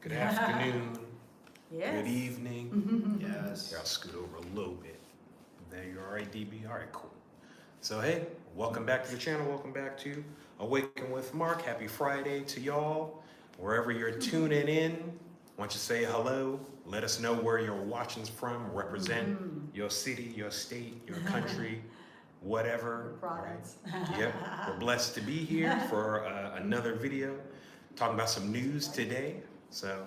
Good afternoon. Yes. Good evening. Yes. Here, I'll scoot over a little bit. There you are, all right, DB. All right, cool. So, hey, welcome back to the channel. Welcome back to Awaken with Mark. Happy Friday to y'all. Wherever you're tuning in, why don't you say hello? Let us know where you're watching from. Represent your city, your state, your country, whatever. Province. Right? Yep. We're blessed to be here for another video talking about some news today. So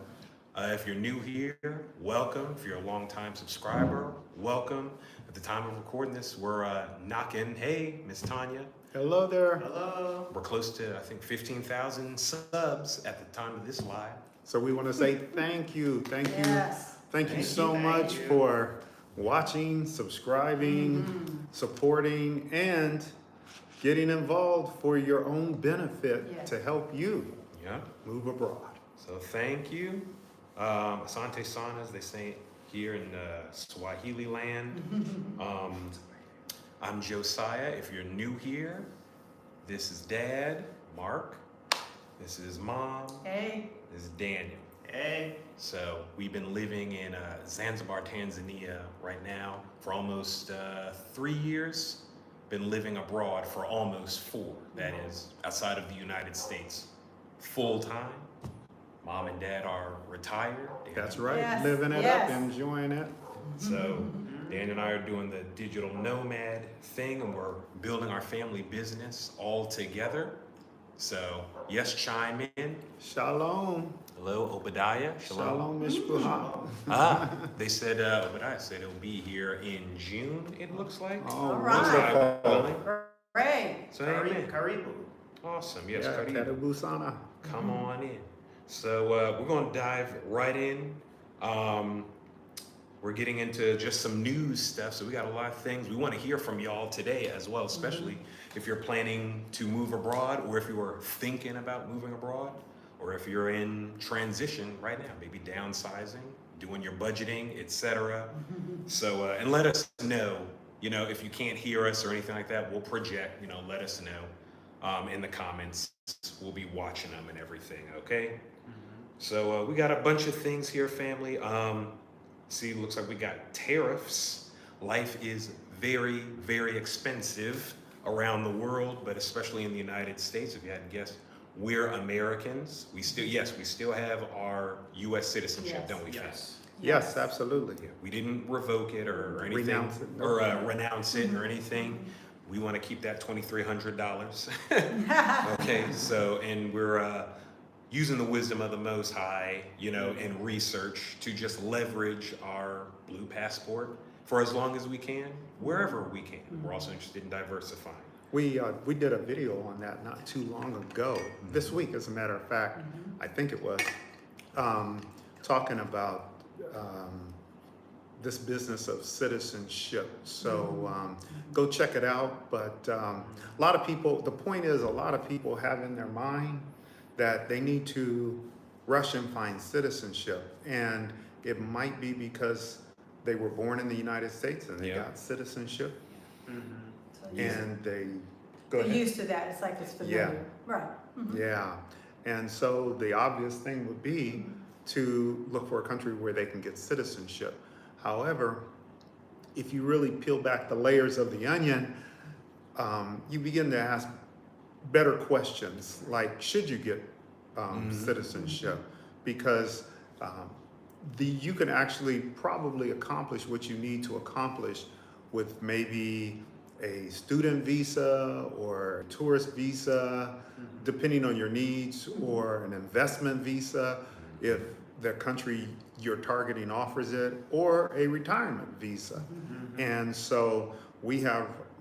if you're new here, welcome. If you're a long-time subscriber, welcome. At the time of recording this, we're knocking, hey, Miss Tanya. Hello there. Hello. We're close to, I think, 15,000 subs at the time of this live. So we want to say thank you. Thank you. Yes. Thank you so much for watching, subscribing, supporting, and getting involved for your own benefit Yes. to help you Yeah. move abroad. So thank you. Asante Sana, as they say here in Swahili land. I'm Josiah. If you're new here, this is Dad, Mark. This is Mom. Hey. This is Daniel. Hey. So we've been living in Zanzibar, Tanzania right now for almost 3 years. Been living abroad for almost 4, that is, outside of the United States, full time. Mom and Dad are retired. That's right. Yes. Living it Yes. up, enjoying it. So Dan and I are doing the digital nomad thing, and we're building our family business all together. So yes, chime in. Shalom. Hello, Obadiah. Shalom, Mishpucha. They said Obadiah said it'll be here in June. It looks like. Oh, All right. wonderful. Great. So amen. Karibu. Awesome. Yes, Yeah, Karibu. Karibu Sana. Come on in. So we're going to dive right in. We're getting into just some news stuff. So we got a lot of things we want to hear from y'all today as well, especially if you're planning to move abroad, or if you were thinking about moving abroad, or if you're in transition right now, maybe downsizing, doing your budgeting, etc. So, and let us know, if you can't hear us or anything like that, we'll project, let us know in the comments. We'll be watching them and everything, okay? So we got a bunch of things here, family. See, looks like we got tariffs. Life is very, very expensive around the world, but especially in the United States. If you hadn't guessed, we're Americans. We still have our U.S. citizenship, Yes. don't we? Yes. Yes, absolutely. Yeah, we didn't revoke it or anything, Renounce it. or renounce it or anything. We want to keep that $2,300. Okay, so, and we're using the wisdom of the Most High, and research to just leverage our blue passport for as long as we can, wherever we can. We're also interested in diversifying. We did a video on that not too long ago, this week as a matter of fact, I think it was, talking about this business of citizenship. So go check it out. But a lot of people, the point is a lot of people have in their mind that they need to rush and find citizenship. And it might be because they were born in the United States and they Yeah. got citizenship. So you- And they go you're ahead. used to that. It's like it's familiar. Right. Yeah, and so the obvious thing would be to look for a country where they can get citizenship. However, if you really peel back the layers of the onion, you begin to ask better questions, like should you get citizenship? Because you can actually probably accomplish what you need to accomplish with maybe a student visa or a tourist visa, depending on your needs, or an investment visa if the country you're targeting offers it, or a retirement visa. And so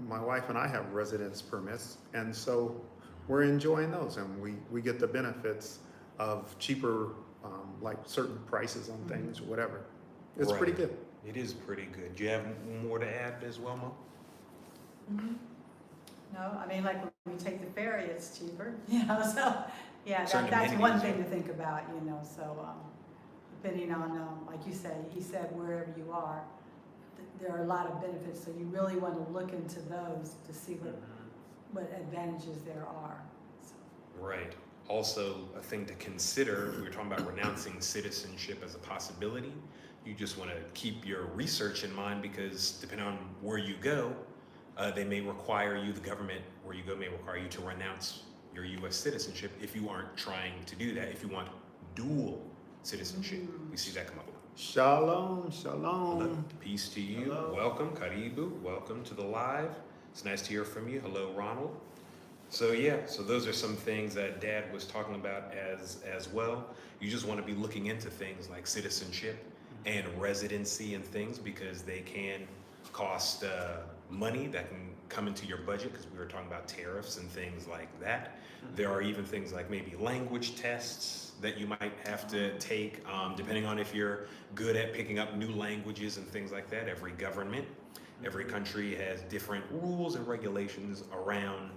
my wife and I have residence permits, and so we're enjoying those, and we get the benefits of cheaper, like certain prices on things or whatever. It's pretty Right. good. It is pretty good. Do you have more to add as well, Mom? No, I mean, like when you take the ferry, it's cheaper, so, yeah, Certain that's one amenities, thing yeah. to think about, so, depending on, like you said, wherever you are, there are a lot of benefits, so you really want to look into those to see what advantages there are. So. Right. also a thing to consider. We were talking about renouncing citizenship as a possibility. You just want to keep your research in mind, because depending on where you go, they may require you, the government where you go may require you to renounce your U.S. citizenship if you aren't trying to do that, if you want dual citizenship. We see that come up a lot. Shalom, shalom. Hello. Peace to you. Hello. Welcome, Karibu. Welcome to the live. It's nice to hear from you. Hello, Ronald. So yeah, so those are some things that Dad was talking about as well. You just want to be looking into things like citizenship and residency and things, because they can cost money that can come into your budget, because we were talking about tariffs and things like that. There are even things like maybe language tests that you might have to take, depending on if you're good at picking up new languages and things like that. Every government, every country has different rules and regulations around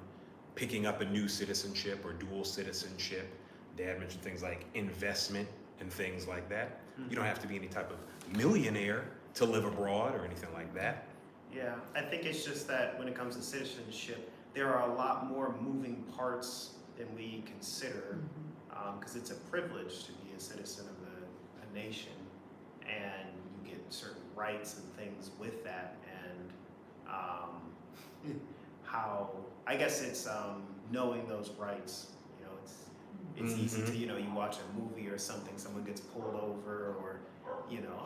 picking up a new citizenship or dual citizenship. Dad mentioned things like investment and things like that. You don't have to be any type of millionaire to live abroad or anything like that. Yeah, I think it's just that when it comes to citizenship, there are a lot more moving parts than we consider, because it's a privilege to be a citizen of a nation, and you get certain rights and things with that, and how, I guess it's knowing those rights. You know, it's easy to, you watch a movie or something, someone gets pulled over, or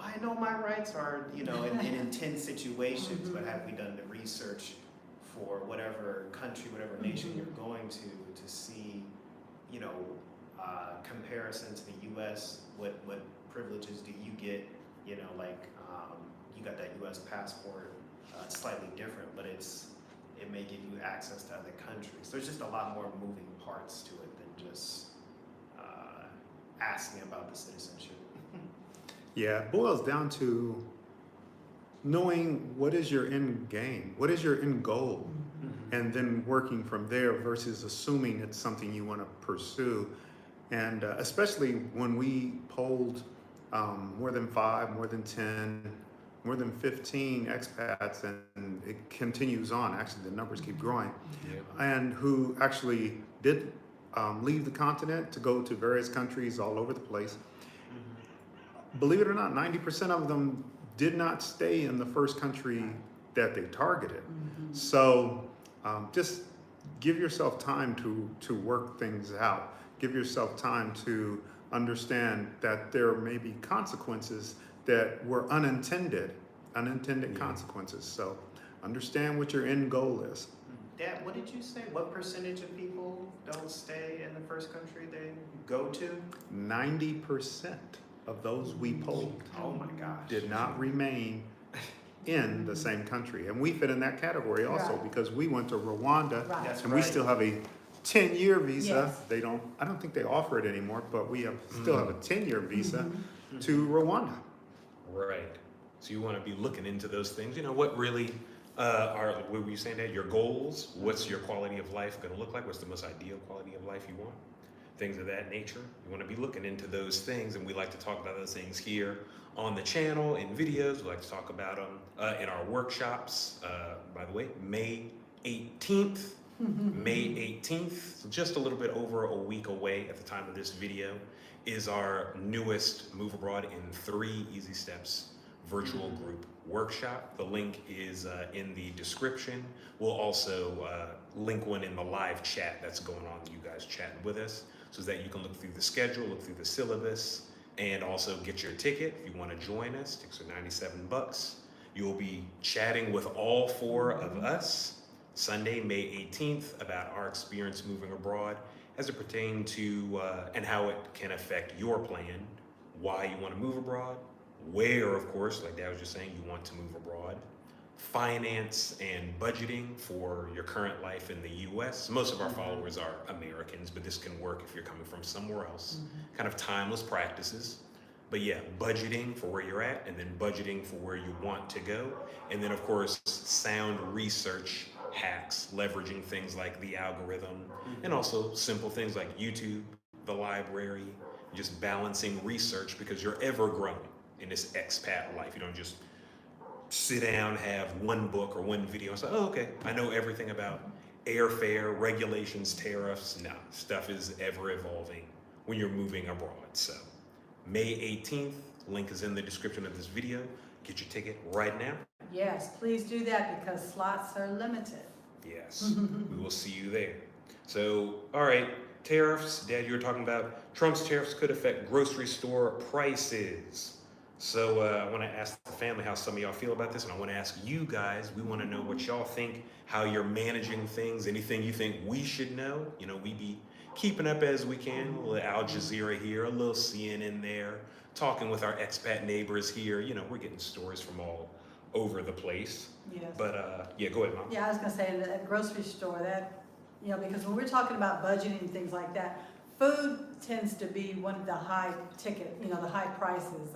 I know my rights are, in intense situations, but have we done the research for whatever country, whatever nation you're going to see, comparison to the U.S., what privileges do you get, like you got that U.S. passport, it's slightly different, but it may give you access to other countries. There's just a lot more moving parts to it than just asking about the citizenship. Yeah, it boils down to knowing what is your end game, what is your end goal, and then working from there versus assuming it's something you want to pursue. And especially when we polled more than 5, more than 10, more than 15 expats, and it continues on. Actually, the numbers keep growing. And who actually did leave the continent to go to various countries all over the place. Believe it or not, 90% of them did not stay in the first country that they targeted. So just give yourself time to work things out. Give yourself time to understand that there may be consequences that were unintended consequences. So understand what your end goal is. Dad, what did you say? What percentage of people don't stay in the first country they go to? 90% of those we polled Oh my gosh. did not remain in the same country. And we fit in that category also, Right. because we went to Rwanda, Right. That's and we right. still have a 10-year visa. Yes. I don't think they offer it anymore, but we still have a 10-year visa to Rwanda. Right. So you want to be looking into those things. What really are, what were you saying, Dad? Your goals? What's your quality of life going to look like? What's the most ideal quality of life you want? Things of that nature. You want to be looking into those things, and we like to talk about those things here on the channel in videos. We like to talk about them in our workshops. By the way, May 18th. May 18th, so just a little bit over a week away at the time of this video, is our newest Move Abroad in 3 Easy Steps virtual group workshop. The link is in the description. We'll also link one in the live chat that's going on, you guys chatting with us, so that you can look through the schedule, look through the syllabus, and also get your ticket if you want to join us. Tickets are $97. You'll be chatting with all 4 of us Sunday, May 18th, about our experience moving abroad as it pertains to and how it can affect your plan, why you want to move abroad, where, of course, like Dad was just saying, you want to move abroad, finance and budgeting for your current life in the U.S. Most of our followers are Americans, but this can work if you're coming from somewhere else. Kind of timeless practices. But yeah, budgeting for where you're at, and then budgeting for where you want to go. And then, of course, sound research hacks, leveraging things like the algorithm, and also simple things like YouTube, the library, just balancing research, because you're ever growing in this expat life. You don't just sit down, have one book or one video and say, oh, okay, I know everything about airfare, regulations, tariffs. No, stuff is ever evolving when you're moving abroad. So May 18th, link is in the description of this video. Get your ticket right now. Yes, please do that because slots are limited. Yes, we will see you there. So, all right, tariffs. Dad, you were talking about Trump's tariffs could affect grocery store prices. So I want to ask the family how some of y'all feel about this, and I want to ask you guys. We want to know what y'all think, how you're managing things, anything you think we should know. You know, we be keeping up as we can. A little Al Jazeera here, a little CNN there, talking with our expat neighbors here. You know, we're getting stories from all over the place. Yes. But yeah, go ahead, Mom. Yeah, I was gonna say in the grocery store that, you know, because when we're talking about budgeting and things like that, food tends to be one of the high ticket, you know, the high prices.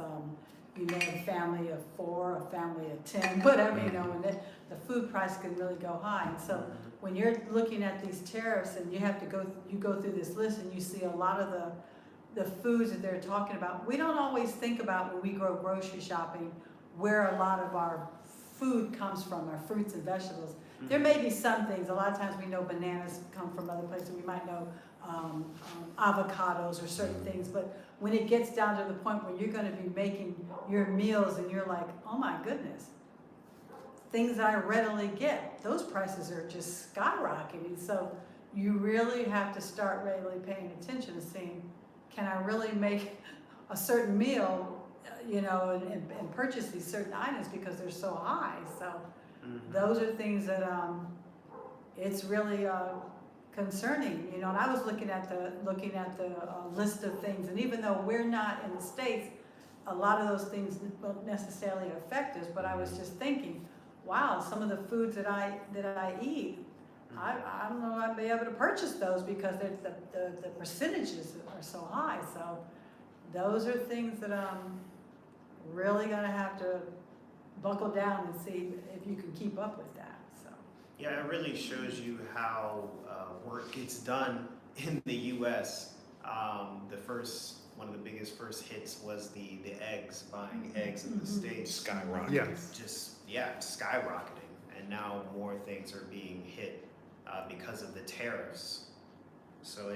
You may have a family of 4, a family of 10, whatever, you know, and the food price can really go high. And so when you're looking at these tariffs and you go through this list and you see a lot of the foods that they're talking about, we don't always think about when we go grocery shopping where a lot of our food comes from, our fruits and vegetables. There may be some things, a lot of times we know bananas come from other places, we might know avocados or certain things, but when it gets down to the point where you're gonna be making your meals and you're like, oh my goodness, things I readily get, those prices are just skyrocketing. So you really have to start really paying attention and seeing, can I really make a certain meal, you know, and purchase these certain items because they're so high. So those are things that it's really concerning, you know. And I was looking at the list of things, and even though we're not in the States, a lot of those things don't necessarily affect us. But I was just thinking, wow, some of the foods that I eat, I don't know if I'd be able to purchase those because the percentages are so high. So those are things that really gonna have to buckle down and see if you can keep up with that. So Yeah, it really shows you how work gets done in the U.S. One of the biggest first hits was the eggs, buying eggs in the States. Skyrocketing. Yes. Skyrocketing, and now more things are being hit because of the tariffs. So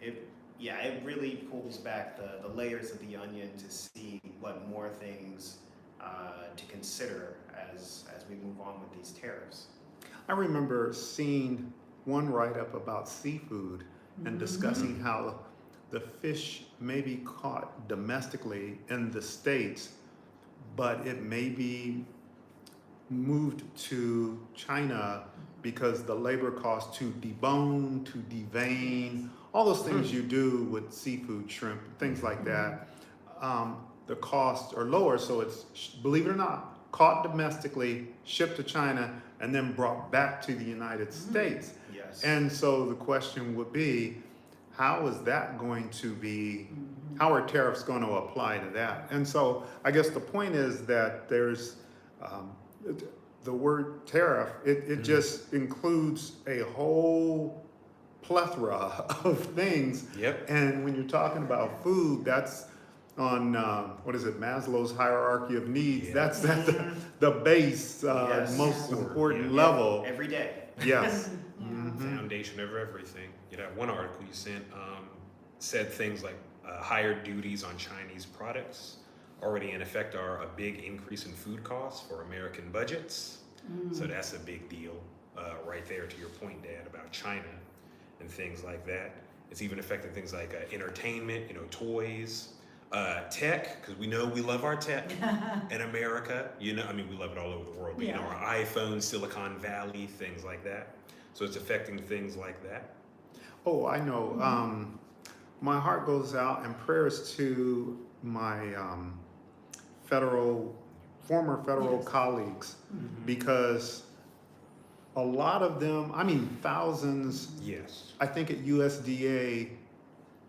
it really pulls back the layers of the onion to see what more things to consider as we move on with these tariffs. I remember seeing one write-up about seafood and discussing how the fish may be caught domestically in the States, but it may be moved to China because the labor costs to debone, to devein, all those things you do with seafood, shrimp, things like that. The costs are lower, so it's, believe it or not, caught domestically, shipped to China, and then brought back to the United States. Yes. And so the question would be, how is that going to be, how are tariffs going to apply to that? And so I guess the point is that there's, the word tariff, it just includes a whole plethora of things. Yep. And when you're talking about food, that's on, what is it, Maslow's hierarchy of needs. Yeah. That's the base, Yes. most important Yeah. level. Every day. Yes. Foundation of everything. You know, one article you sent said things like higher duties on Chinese products already in effect are a big increase in food costs for American budgets. So that's a big deal right there, to your point, Dad, about China and things like that. It's even affecting things like entertainment, you know, toys, tech, because we know we love our tech in America. You know, I mean, we love it all over the world, but you know, our iPhone, Silicon Valley, things like that. So it's affecting things like that. Oh, I know. My heart goes out and prayers to my former federal colleagues, because a lot of them, I mean, thousands, Yes. I think at USDA,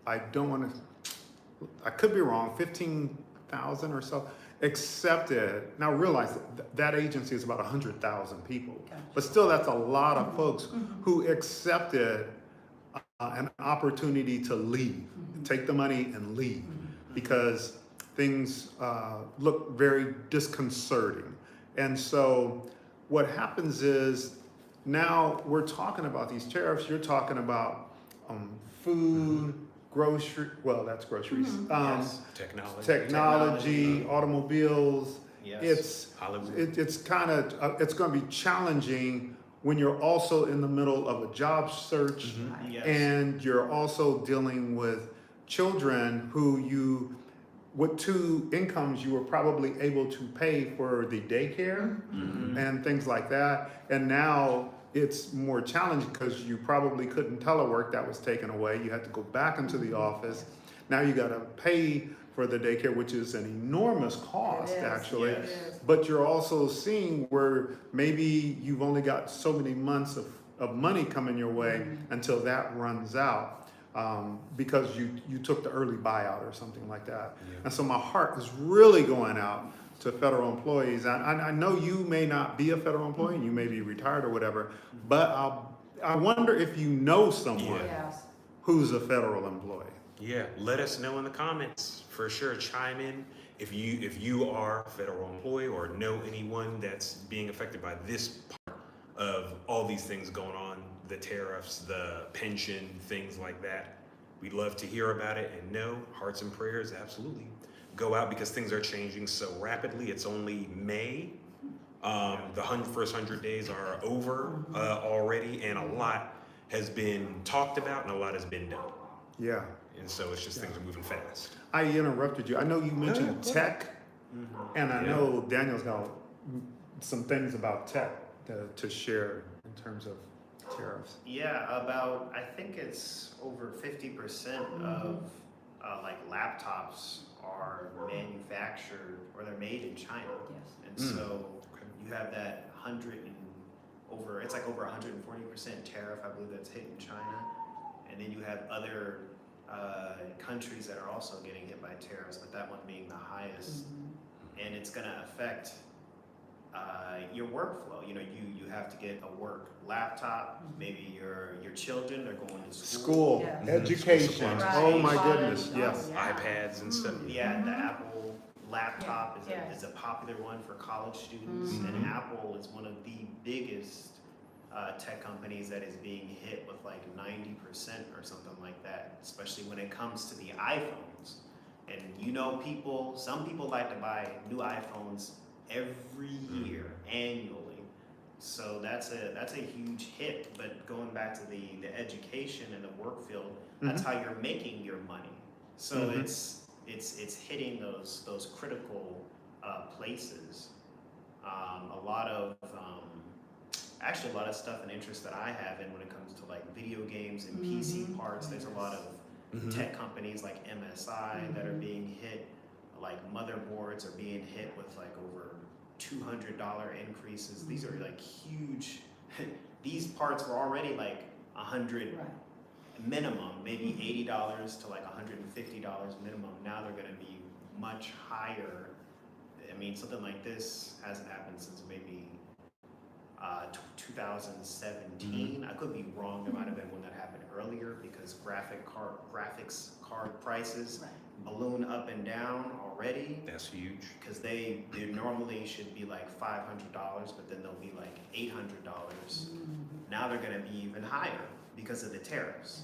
I don't want to, I could be wrong, 15,000 or so accepted. Now realize that agency is about 100,000 people, but still that's a lot of folks who accepted an opportunity to leave, take the money and leave, because things look very disconcerting. And so what happens is now we're talking about these tariffs. You're talking about food, grocery. Well, that's groceries. Yes. Technology, automobiles. Yes. Hollywood. It's kind of it's going to be challenging when you're also in the middle of a job search Right. Yes. and you're also dealing with children who you with two incomes you were probably able to pay for the daycare Mhm. and things like that, and now it's more challenging because you probably couldn't telework. That was taken away. You had to go back into the office. Now you got to pay for the daycare, which is an enormous cost It is. actually. Yes. It is. But you're also seeing where maybe you've only got so many months of money coming your way until that runs out, because you took the early buyout or something like that. Yeah. And so my heart is really going out to federal employees. I know you may not be a federal employee, you may be retired or whatever, but I wonder if you know someone Yes. who's a federal employee. Yeah, let us know in the comments for sure. Chime in if you are a federal employee or know anyone that's being affected by this part of all these things going on, the tariffs, the pension, things like that. We'd love to hear about it and know. Hearts and prayers absolutely go out because things are changing so rapidly. It's only May. The first 100 days are over already, and a lot has been talked about and a lot has been done. Yeah. And so it's just things are moving fast. I interrupted you. I know you mentioned yeah, go tech, and I Yeah. know Daniel's got some things about tech to share in terms of tariffs. Yeah, about I think it's over 50% of like laptops are manufactured or they're made in China, Yes. and Mm. so Okay. you have that it's like over 140% tariff, I believe, that's hit in China, and then you have other countries that are also getting hit by tariffs, but that one being the highest, and it's going to affect your workflow. You know, you have to get a work laptop. Maybe your children are going to school. Yes. Education. Supplies. Oh my Right. goodness. Oh, Yes. yeah. iPads and stuff. Yeah, the Apple laptop Yeah. is a popular one for college students, Mhm. and Apple is one of the biggest tech companies that is being hit with like 90% or something like that, especially when it comes to the iPhones. And you know, some people like to buy new iPhones every year, annually. So that's a huge hit. But going back to the education and the work field, that's how you're making your money. So it's hitting those critical places. A lot of stuff and interest that I have in when it comes to like video games and PC parts. There's a lot of tech companies like MSI that are being hit. Like motherboards are being hit with like over $200 increases. These are like huge. These parts were already like $100 Right. minimum, maybe $80 to like $150 minimum. Now they're going to be much higher. I mean, something like this hasn't happened since maybe 2017. I could be wrong. There might have been one that happened earlier because graphics card prices Right. balloon up and down already. That's huge. Because they normally should be like $500, but then they'll be like $800. Now they're going to be even higher because of the tariffs.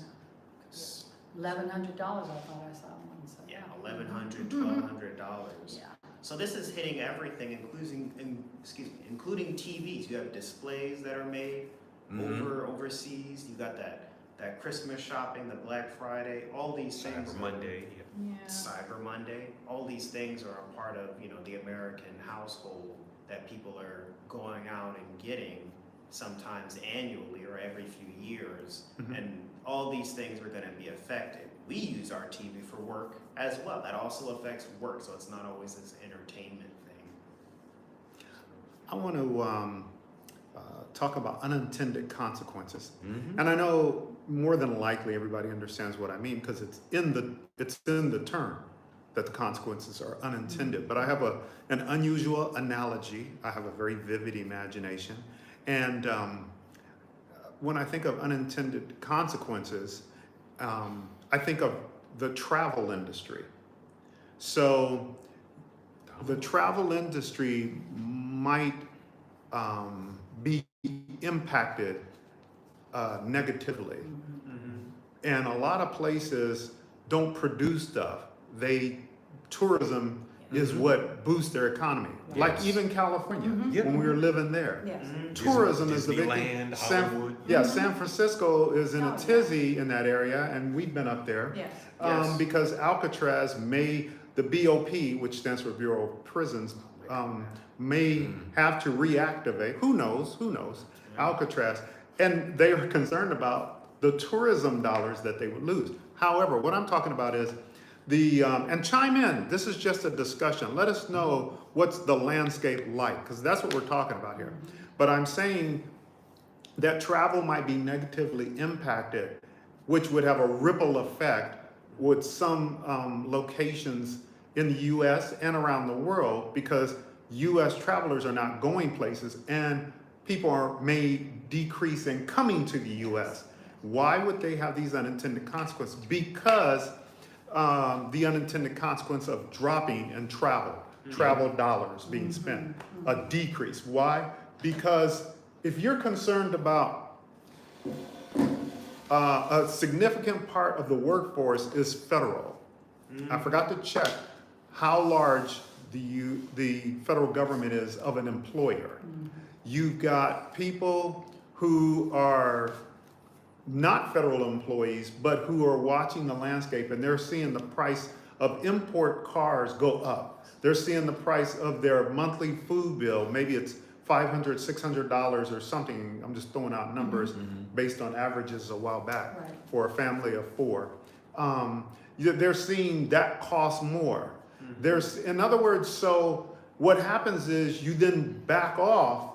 $1,100 I thought I saw one. So Yeah, $1,100, $1,200. Yeah. So this is hitting everything, including TVs. You have displays that are made overseas. You got that Christmas shopping, the Black Friday, all these things. Cyber Monday. Yeah. Yeah. Cyber Monday. All these things are a part of the American household that people are going out and getting sometimes annually or every few years, and all these things are going to be affected. We use our TV for work as well. That also affects work, so it's not always this entertainment thing. I want to talk about unintended consequences, Mhm. and I know more than likely everybody understands what I mean because it's in the term that the consequences are unintended. But I have an unusual analogy. I have a very vivid imagination, and when I think of unintended consequences, I think of the travel industry. So the travel industry might be impacted negatively. Mhm. And a lot of places don't produce stuff. Tourism is Mhm. what boosts their economy. Like Yes. even California, Mhm. Yep. when we were living there. Yes. Mhm. Tourism is the big Disneyland, San, Hollywood. yeah, Mhm. San Francisco is in Oh, a yeah. tizzy in that area, and we've been up there. Yes. Yes. Because Alcatraz the BOP, which stands for Bureau of Prisons, may have to reactivate. Who knows? Alcatraz. And they are concerned about the tourism dollars that they would lose. However, what I'm talking about is and chime in, this is just a discussion. Let us know what's the landscape like, because that's what we're talking about here. But I'm saying that travel might be negatively impacted, which would have a ripple effect with some locations in the US and around the world, because US travelers are not going places and people may decrease in coming to the US. Why would they have these unintended consequences? Because the unintended consequence of dropping in travel dollars being spent, a decrease. Why? Because if you're concerned about a significant part of the workforce is federal. I forgot to check how large the federal government is of an employer. You've got people who are not federal employees, but who are watching the landscape, and they're seeing the price of import cars go up. They're seeing the price of their monthly food bill. Maybe it's $500, $600 or something. I'm just throwing out numbers based on averages a while back Right. for a family of 4. They're seeing that cost more. In other words, so what happens is you then back off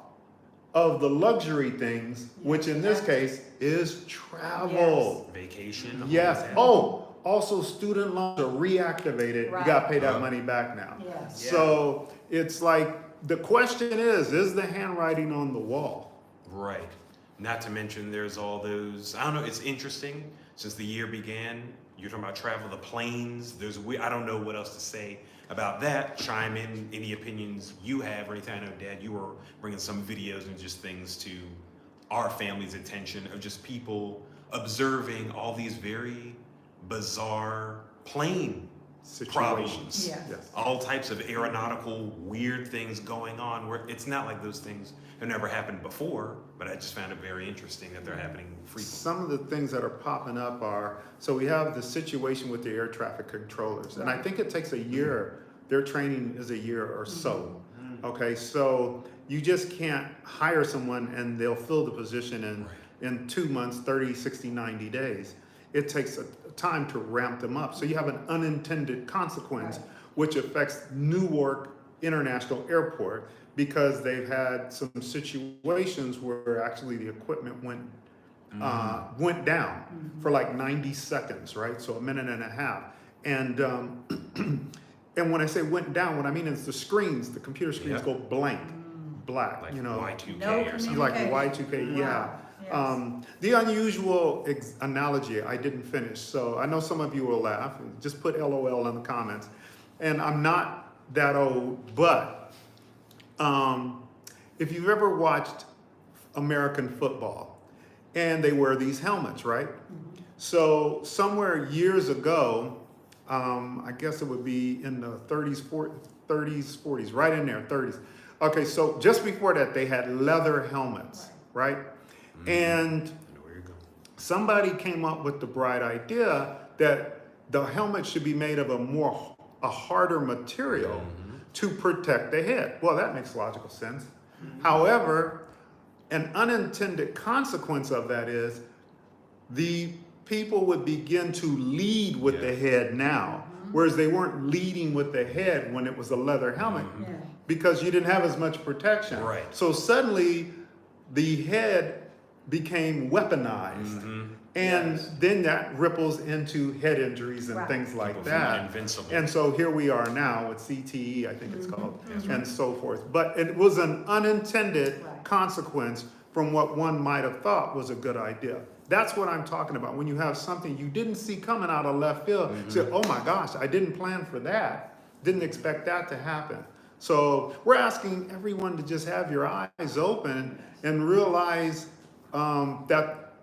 of the luxury things, which in this case is travel. Vacation. Yes. all that. Oh, also student loans are reactivated. Right. You got to pay that money back now. Yes. Yeah. So it's like the question is the handwriting on the wall? Right. Not to mention there's all those, I don't know, it's interesting. Since the year began, you're talking about travel, the planes, I don't know what else to say about that. Chime in any opinions you have or anything. I know, Dad, you were bringing some videos and just things to our family's attention of just people observing all these very bizarre plane problems. Situations. Yes. Yes. All types of aeronautical weird things going on where it's not like those things have never happened before, but I just found it very interesting that they're happening frequently. Some of the things that are popping up are, so we have the situation with the air traffic controllers, and I think it takes a year, their training is a year or so. Okay, so you just can't hire someone and they'll fill the position in 2 months, 30, 60, 90 days. It takes a time to ramp them up. So you have an unintended consequence, which affects Newark International Airport, because they've had some situations where actually the equipment went down for like 90 seconds, right? So a minute and a half. And and when I say went down, what I mean is the computer screens go blank, black, Like you know. Y2K No or something. Like communication. Y2K, yeah. Yes. The unusual analogy, I didn't finish, so I know some of you will laugh. Just put LOL in the comments. And I'm not that old, but if you've ever watched American football, and they wear these helmets, right? So somewhere years ago, I guess it would be in the 30s, 40s, right in there, 30s. Okay, so just before that, they had leather helmets, right? And I know where you're going. somebody came up with the bright idea that the helmet should be made of a harder material to protect the head. Well, that makes logical sense. However, an unintended consequence of that is the people would begin to lead with the head now, whereas they weren't leading with the head when it was a leather helmet, because you didn't have as much protection. Right. So suddenly the head became weaponized. And then that ripples into head injuries and things like People feel that. invincible. And so here we are now with CTE, I think it's called, and so forth. But it was an unintended consequence from what one might have thought was a good idea. That's what I'm talking about. When you have something you didn't see coming out of left field, you say, oh my gosh, I didn't plan for that. Didn't expect that to happen. So we're asking everyone to just have your eyes open and realize that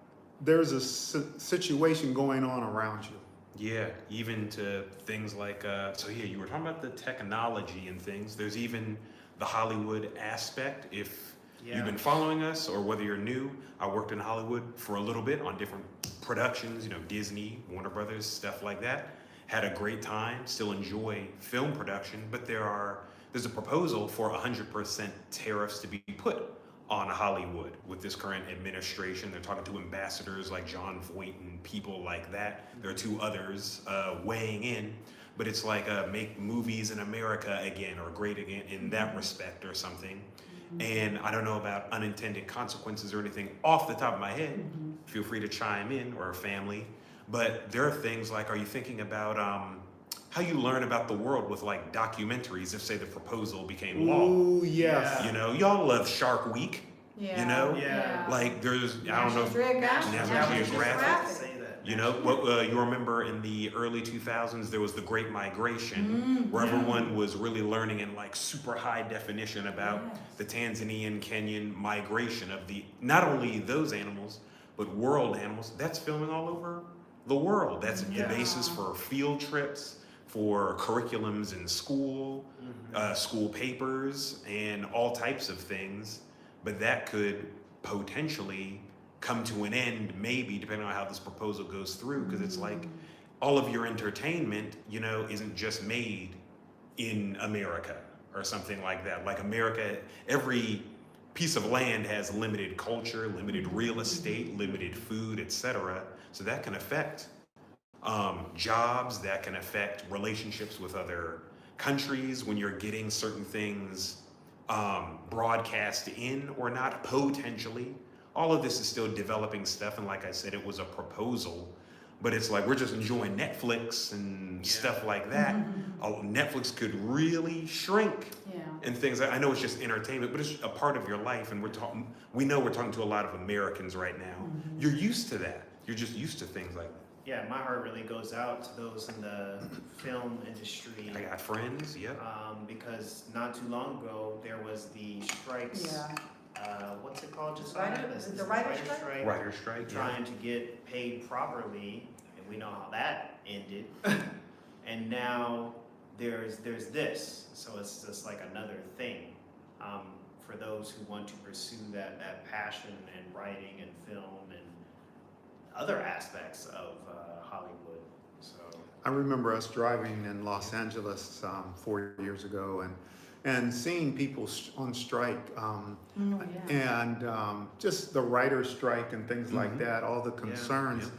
there's a situation going on around you. Yeah, even to things like, so yeah, you were talking about the technology and things. There's even the Hollywood aspect. If you've been following us or whether you're new, I worked in Hollywood for a little bit on different productions, you know, Disney, Warner Brothers, stuff like that. Had a great time, still enjoy film production, but there's a proposal for 100% tariffs to be put on Hollywood with this current administration. They're talking to ambassadors like John Voight and people like that. There are two others weighing in, but it's like make movies in America again or great again in that respect or something. And I don't know about unintended consequences or anything off the top of my head. Feel free to chime in, or a family. But there are things like, are you thinking about how you learn about the world with like documentaries if say the proposal became law? Ooh, yes. You know, y'all love Shark Week. Yeah. You know, Yeah. like there's, I don't know, National Geographic. Say that. You know, what you remember in the early 2000s, there was the Great Migration, where everyone was really learning in like super high definition about the Tanzanian, Kenyan migration of not only those animals, but world animals. That's filming all over the world. That's the basis for field trips, for curriculums in school, school papers, and all types of things. But that could potentially come to an end, maybe, depending on how this proposal goes through, because it's like all of your entertainment, you know, isn't just made in America or something like that. Like America, every piece of land has limited culture, limited real estate, limited food, etc. So that can affect jobs, that can affect relationships with other countries when you're getting certain things broadcast in or not, potentially. All of this is still developing stuff, and like I said, it was a proposal, but it's like we're just enjoying Netflix and stuff like that. Netflix could really shrink and things. I know it's just entertainment, but it's a part of your life, and we know we're talking to a lot of Americans right now. You're used to that. You're just used to things like that. Yeah, my heart really goes out to those in the film industry. I got friends, Because not too long ago, there was the strikes. What's it called? Just the writer's strike? Writer's strike, Trying to get paid properly, and we know how that ended. And now there's this, so it's just like another thing for those who want to pursue that passion in writing and film and other aspects of Hollywood. So I remember us driving in Los Angeles 4 years ago and seeing people on strike and just the writer's strike and things like that, all the concerns.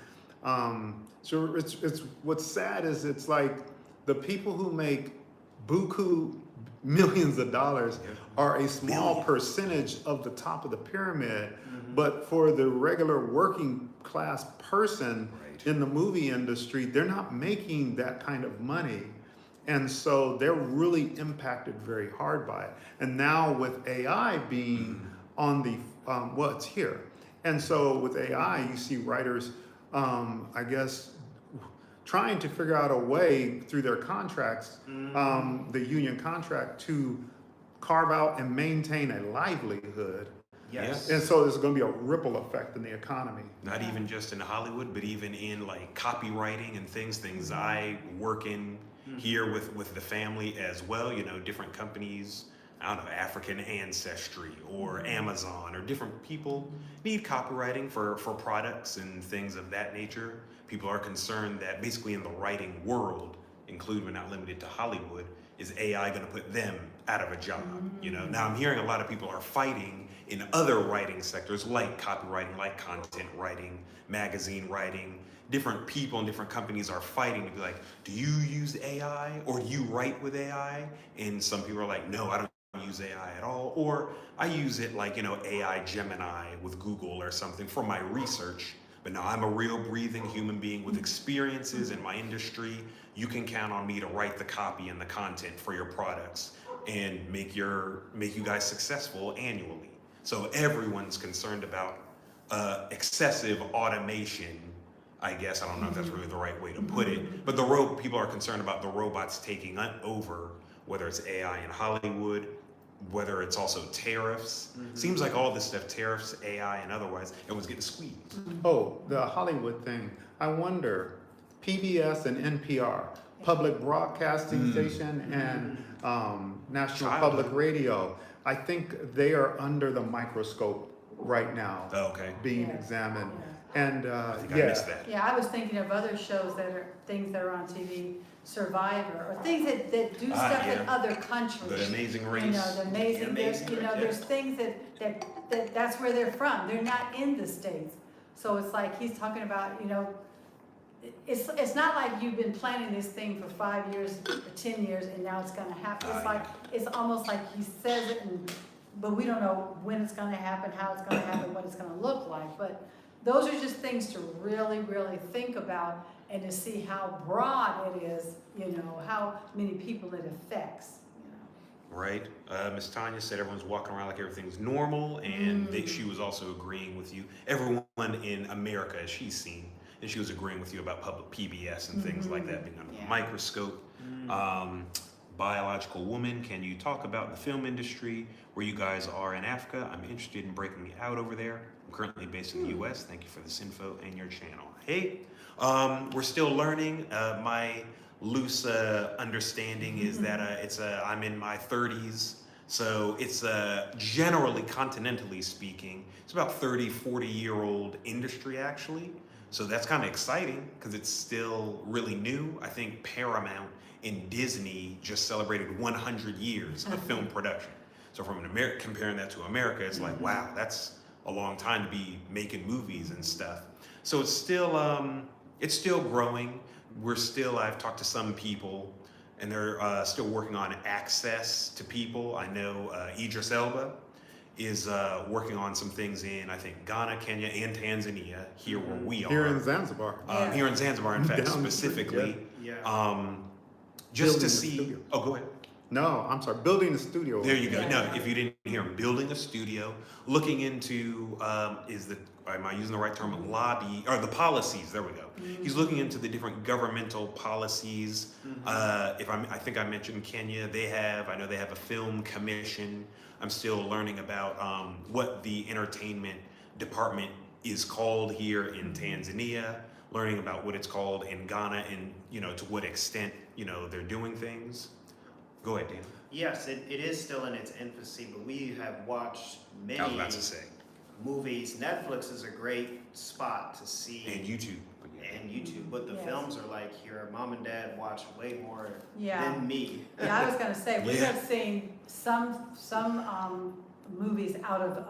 So it's what's sad is it's like the people who make buku millions of dollars are a small percentage of the top of the pyramid, but for the regular working class person in the movie industry, they're not making that kind of money. And so they're really impacted very hard by it. And now with AI being on the, well, it's here. And so with AI, you see writers, I guess, trying to figure out a way through their contracts, the union contract, to carve out and maintain a livelihood. yes. And so there's going to be a ripple effect in the economy. Not even just in Hollywood, but even in like copywriting and things I work in here with the family as well. You know, different companies, I don't know, African ancestry or Amazon or different people need copywriting for products and things of that nature. People are concerned that basically in the writing world, including but not limited to Hollywood, is AI going to put them out of a job? You know, now I'm hearing a lot of people are fighting in other writing sectors like copywriting, like content writing, magazine writing. Different people and different companies are fighting to be like, do you use AI or do you write with AI? And some people are like, no, I don't use AI at all. Or I use it like, you know, AI Gemini with Google or something for my research. But no, I'm a real breathing human being with experiences in my industry. You can count on me to write the copy and the content for your products and make you guys successful annually. So everyone's concerned about excessive automation, I guess. I don't know if that's really the right way to put it, but people are concerned about the robots taking over whether it's AI in Hollywood, whether it's also tariffs. Seems like all this stuff, tariffs, AI, and otherwise, everyone's getting squeezed. Oh, the Hollywood thing. I wonder, PBS and NPR, Public Broadcasting Station and National Public Radio, I think they are under the microscope right now, Oh, okay. being Yeah. examined. Yeah. And I think I missed that. Yeah, I was thinking of other shows that are, things that are on TV, Survivor, or things that do stuff in yeah. other countries. The Amazing Race. You know, the amazing, there's, Amazing you know, Race, there's things that's where they're from, they're not in the States. So it's like, he's talking about, you know, it's not like you've been planning this thing for 5 years or 10 years and now it's gonna happen. It's like, it's almost like he says it but we don't know when it's gonna happen, how it's gonna happen, what it's gonna look like. But those are just things to really, really think about and to see how broad it is, you know, how many people it affects, you know. Right. Miss Tanya said everyone's walking around like everything's normal, and she was also agreeing with you. Everyone in America, as she's seen, and she was agreeing with you about public PBS and things like that being under the microscope. Biological Woman, can you talk about the film industry, where you guys are in Africa? I'm interested in breaking out over there. I'm currently based in the US. Thank you for this info and your channel. Hey, we're still learning. My loose understanding is that I'm in my 30s, so it's generally, continentally speaking, it's about 40-year-old industry actually. So that's kind of exciting because it's still really new. I think Paramount and Disney just celebrated 100 years of film production. So from comparing that to America, it's like, wow, that's a long time to be making movies and stuff. So it's still growing. I've talked to some people and they're still working on access to people. I know Idris Elba is working on some things in, I think, Ghana, Kenya, and Tanzania, here where we are. here in Zanzibar. Here in Zanzibar, in fact, Down the street, specifically. Yeah. Just Building to a see, studio. oh, go ahead. No, I'm sorry, building a studio. There you go. Yeah. No, if you didn't hear him, building a studio, looking into, am I using the right term, lobby, or the policies, there we go. He's looking into the different governmental policies. I think I mentioned Kenya, I know they have a film commission. I'm still learning about what the entertainment department is called here in Tanzania, learning about what it's called in Ghana and, you know, to what extent, you know, they're doing things. Go ahead, Dan. Yes, it is still in its infancy, but we have watched many I was about to say. movies. Netflix is a great spot to see. And YouTube. And YouTube, but the Yes. films are like your mom and dad watch way more Yeah. than me. Yeah, I was gonna say, we Yeah. have seen some movies out of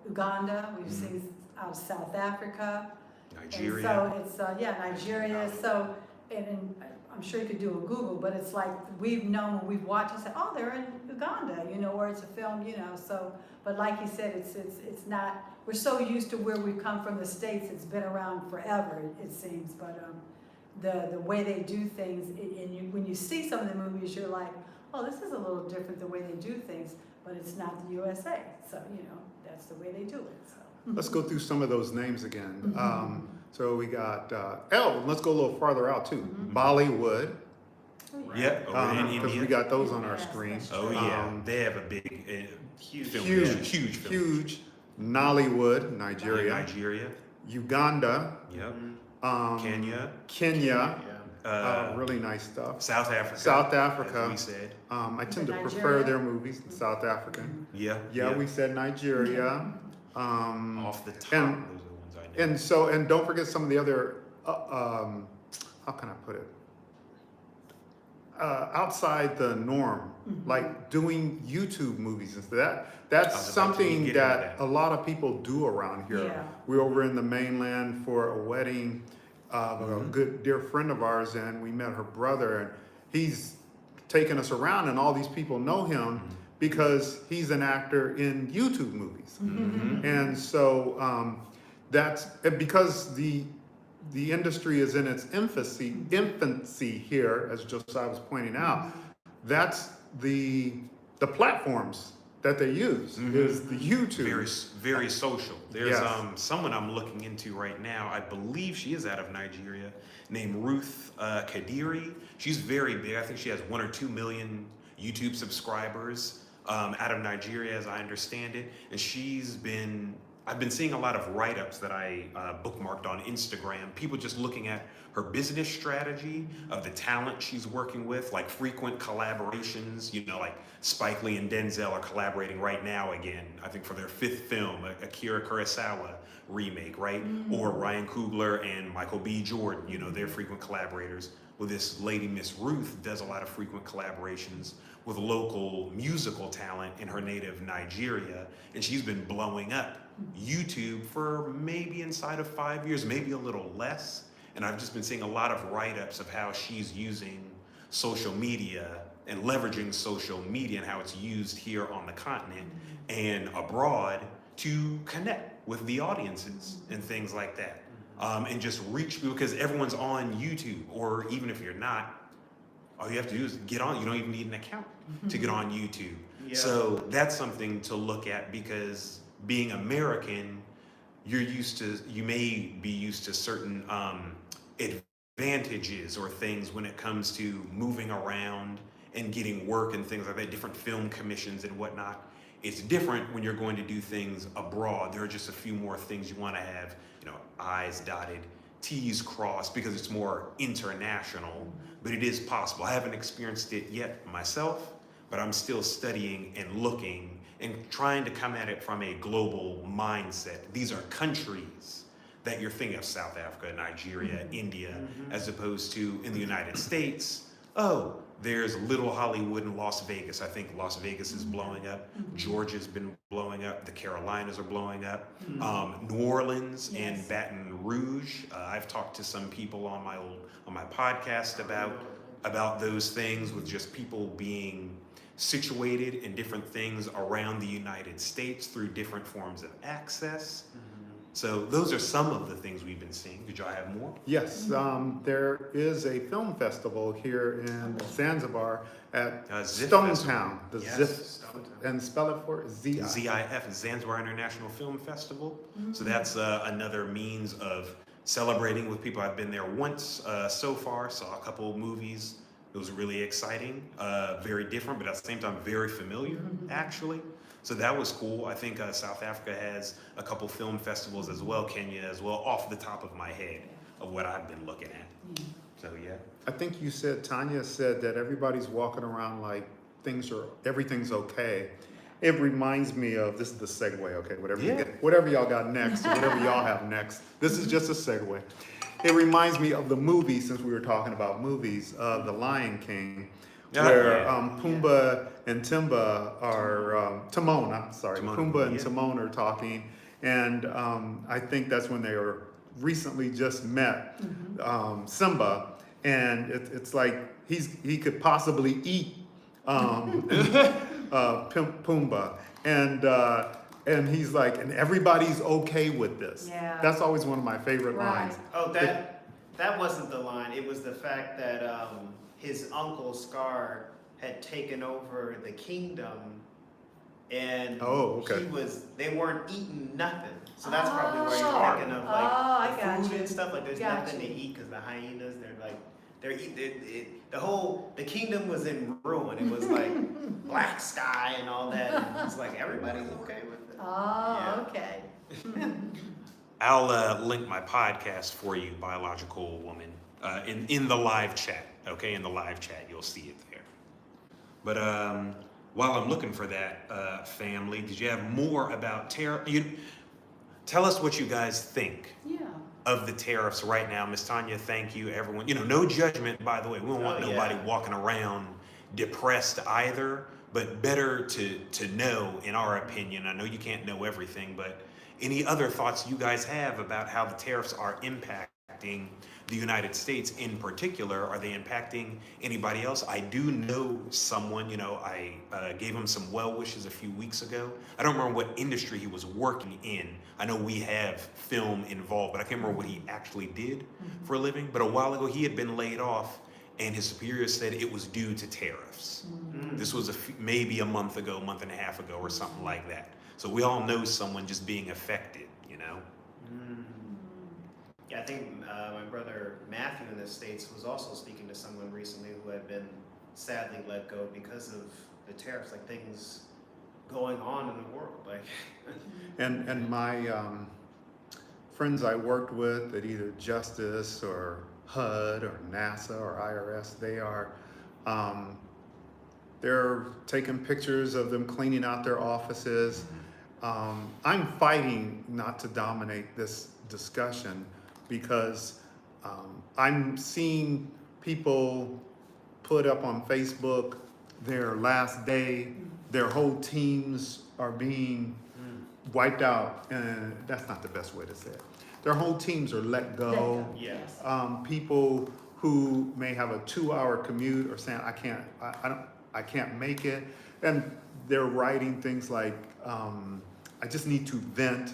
Uganda, we've seen out of South Africa. Nigeria. And so it's, Nigeria, so, and I'm sure you could do a Google, but it's like, we've known, when we've watched and said, oh, they're in Uganda, you know, or it's a film, you know, so, but like you said, it's not, we're so used to where we've come from, the States, it's been around forever, it seems, but the way they do things, when you see some of the movies, you're like, oh, this is a little different the way they do things, but it's not the USA, so, you know, that's the way they do it, so. Let's go through some of those names again. So we got, let's go a little farther out too. Bollywood, Yep, over in because India. we got those on our Yes, screen. that's Oh yeah, they have a big, Huge. film, Huge, huge film. huge. Nollywood, In Nigeria. Nigeria. Uganda, Yep. Kenya, Yeah. really nice stuff. South Africa. South Africa. As we said. I tend to Nigeria. prefer their movies, South African. Yeah. Yeah, we said Nigeria. Off the top, and- those are the ones I know. And so, and don't forget some of the other, how can I put it? Outside the norm, like doing YouTube movies and stuff. That's I was about to something get into that that. a lot of people do around here. Yeah. We're over in the mainland for a wedding of a good dear friend of ours, and we met her brother, and he's taken us around, and all these people know him because he's an actor in YouTube movies. And so that's because the industry is in its infancy here, as Josiah was pointing out. That's the platforms that they use is the YouTube. Very, very social. There's Yes. someone I'm looking into right now. I believe she is out of Nigeria, named Ruth Kadiri. She's very big. I think she has 1 or 2 million YouTube subscribers out of Nigeria, as I understand it. And I've been seeing a lot of write-ups that I bookmarked on Instagram. People just looking at her business strategy, of the talent she's working with, like frequent collaborations. Like Spike Lee and Denzel are collaborating right now again, I think for their 5th film, Akira Kurosawa remake, right? Or Ryan Coogler and Michael B. Jordan, they're frequent collaborators. Well, this lady, Miss Ruth, does a lot of frequent collaborations with local musical talent in her native Nigeria, and she's been blowing up YouTube for maybe inside of 5 years, maybe a little less. And I've just been seeing a lot of write-ups of how she's using social media and leveraging social media and how it's used here on the continent and abroad to connect with the audiences and things like that. And just reach people, because everyone's on YouTube, or even if you're not, all you have to do is get on. You don't even need an account to get on YouTube. Yeah. So that's something to look at, because being American, you may be used to certain advantages or things when it comes to moving around and getting work and things like that, different film commissions and whatnot. It's different when you're going to do things abroad. There are just a few more things you want to have, I's dotted, T's crossed, because it's more international, but it is possible. I haven't experienced it yet myself, but I'm still studying and looking and trying to come at it from a global mindset. These are countries that you're thinking of: South Africa, Nigeria, India, as opposed to in the United States, there's Little Hollywood and Las Vegas. I think Las Vegas is blowing up. Georgia's been blowing up. The Carolinas are blowing up. New Orleans and Baton Rouge. I've talked to some people on my podcast about those things, with just people being situated in different things around the United States through different forms of access. So those are some of the things we've been seeing. Did y'all have more? Yes, there is a film festival here in Zanzibar at ZIF Stonetown. The Yes, ZIF, Stonetown. and spell it for ZIF. ZIF, Zanzibar International Film Festival. So that's another means of celebrating with people. I've been there once so far, saw a couple of movies. It was really exciting, very different, but at the same time very familiar, actually. So that was cool. I think South Africa has a couple film festivals as well, Kenya as well, off the top of my head of what I've been looking at. So yeah. I think Tanya said that everybody's walking around like everything's okay. It reminds me of, this is the segue, okay, whatever y'all got next, or whatever y'all have next. This is just a segue. It reminds me of the movie, since we were talking about movies, The Lion King, where Pumbaa and Timba are, Timon, I'm sorry, Pumbaa and Timon are talking, and I think that's when they were recently just met Simba, and it's like he could possibly eat Pumbaa, and he's like, and everybody's okay with this. Yeah. That's always one of my favorite lines. Oh, that wasn't the line. It was the fact that his uncle Scar had taken over the kingdom, and they weren't eating nothing. So that's probably where you're thinking of, like, the food and stuff. Like, there's nothing to eat because the hyenas, the kingdom was in ruin. It was like black sky and all that. And it's like everybody's okay with it. Okay. I'll link my podcast for you, Biological Woman, in the live chat. Okay, in the live chat, you'll see it there. But while I'm looking for that, family, did you have more about tariff? Tell us what you guys think of the tariffs right now. Miss Tanya, thank you, everyone. No judgment, by the way. We don't want nobody walking around depressed either, but better to know, in our opinion. I know you can't know everything, but any other thoughts you guys have about how the tariffs are impacting the United States in particular? Are they impacting anybody else? I do know someone, I gave him some well wishes a few weeks ago. I don't remember what industry he was working in. I know we have film involved, but I can't remember what he actually did for a living. But a while ago, he had been laid off, and his superior said it was due to tariffs. This was maybe a month and a half ago, or something like that. So we all know someone just being affected, Yeah, I think my brother Matthew in the States was also speaking to someone recently who had been sadly let go because of the tariffs, like things going on in the world. Like, And my friends I worked with at either Justice or HUD or NASA or IRS, they're taking pictures of them cleaning out their offices. I'm fighting not to dominate this discussion because I'm seeing people put up on Facebook their last day, their whole teams are being wiped out, and that's not the best way to say it. Their whole teams are let go. Yes. People who may have a 2-hour commute are saying, I can't make it. And they're writing things like, I just need to vent.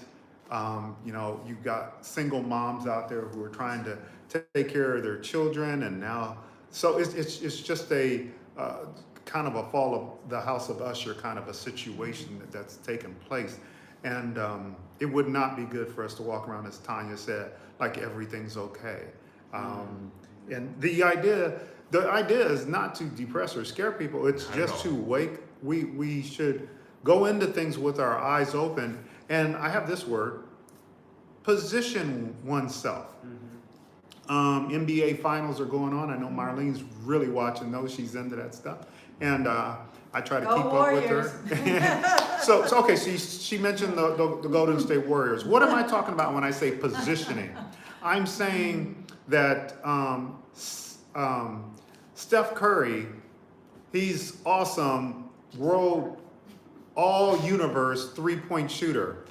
You've got single moms out there who are trying to take care of their children, and now, so it's just a kind of a fall of the House of Usher kind of a situation that's taken place. And it would not be good for us to walk around, as Tanya said, like everything's okay. And the idea is not to depress or scare people. It's just to wake. We should go into things with our eyes open. And I have this word: position oneself. NBA finals are going on. I know Marlene's really watching those. She's into that stuff. And I try to keep up with her. So okay, so she mentioned the Golden State Warriors. What am I talking about when I say positioning? I'm saying that Steph Curry, he's awesome, world, all-universe three-point shooter.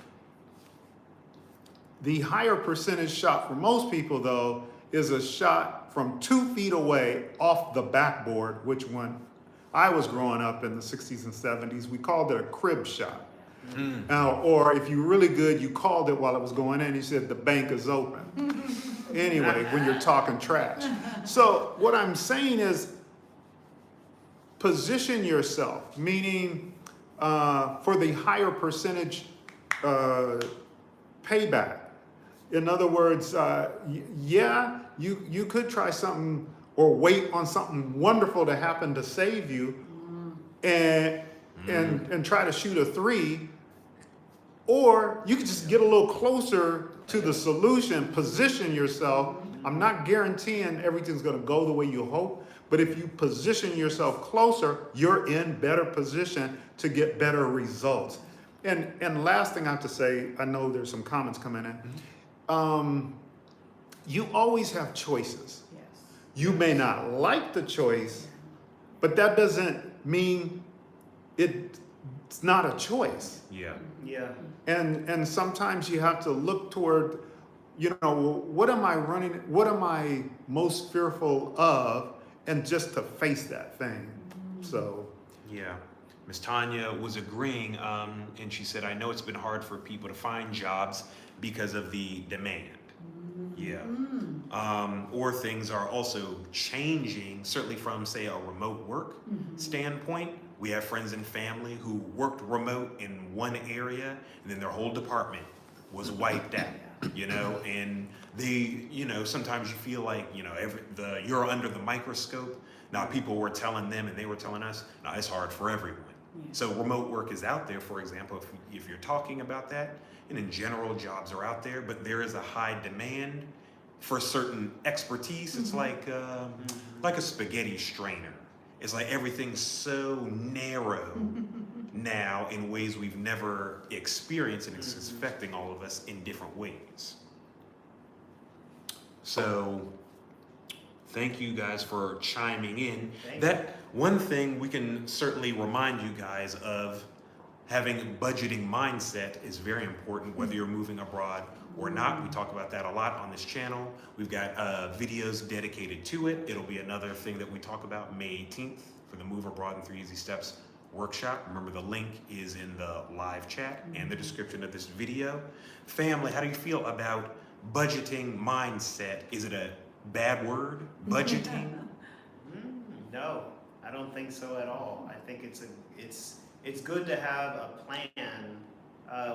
The higher percentage shot for most people, though, is a shot from 2 feet away off the backboard, which when I was growing up in the 60s and 70s, we called it a crib shot. Or if you're really good, you called it while it was going in. You said the bank is open. Anyway, when you're talking trash. So what I'm saying is position yourself, meaning for the higher percentage payback. In other words, you could try something or wait on something wonderful to happen to save you and try to shoot a 3, or you could just get a little closer to the solution, position yourself. I'm not guaranteeing everything's going to go the way you hope, but if you position yourself closer, you're in better position to get better results. And last thing I have to say, I know there's some comments coming in. You always have choices. Yes. You may not like the choice, but that doesn't mean it's not a choice. Yeah. yeah. And sometimes you have to look toward, what am I most fearful of, and just to face that thing. So. Yeah. Ms. Tanya was agreeing, and she said, I know it's been hard for people to find jobs because of the demand. Yeah. Or things are also changing, certainly from, say, a remote work standpoint. We have friends and family who worked remote in one area, and then their whole department was wiped out, and they, sometimes you feel like, you're under the microscope. Now, people were telling them, and they were telling us, no, it's hard for everyone. So remote work is out there, for example, if you're talking about that, and in general, jobs are out there, but there is a high demand for certain expertise. It's like a spaghetti strainer. It's like everything's so narrow now in ways we've never experienced, and it's affecting all of us in different ways. So thank you guys for chiming in. That one thing we can certainly remind you guys of, having a budgeting mindset is very important, whether you're moving abroad or not. We talk about that a lot on this channel. We've got videos dedicated to it. It'll be another thing that we talk about May 18th for the Move Abroad in 3 Easy Steps workshop. Remember, the link is in the live chat and the description of this video. Family, how do you feel about budgeting mindset? Is it a bad word, budgeting? No, I don't think so at all. I think it's good to have a plan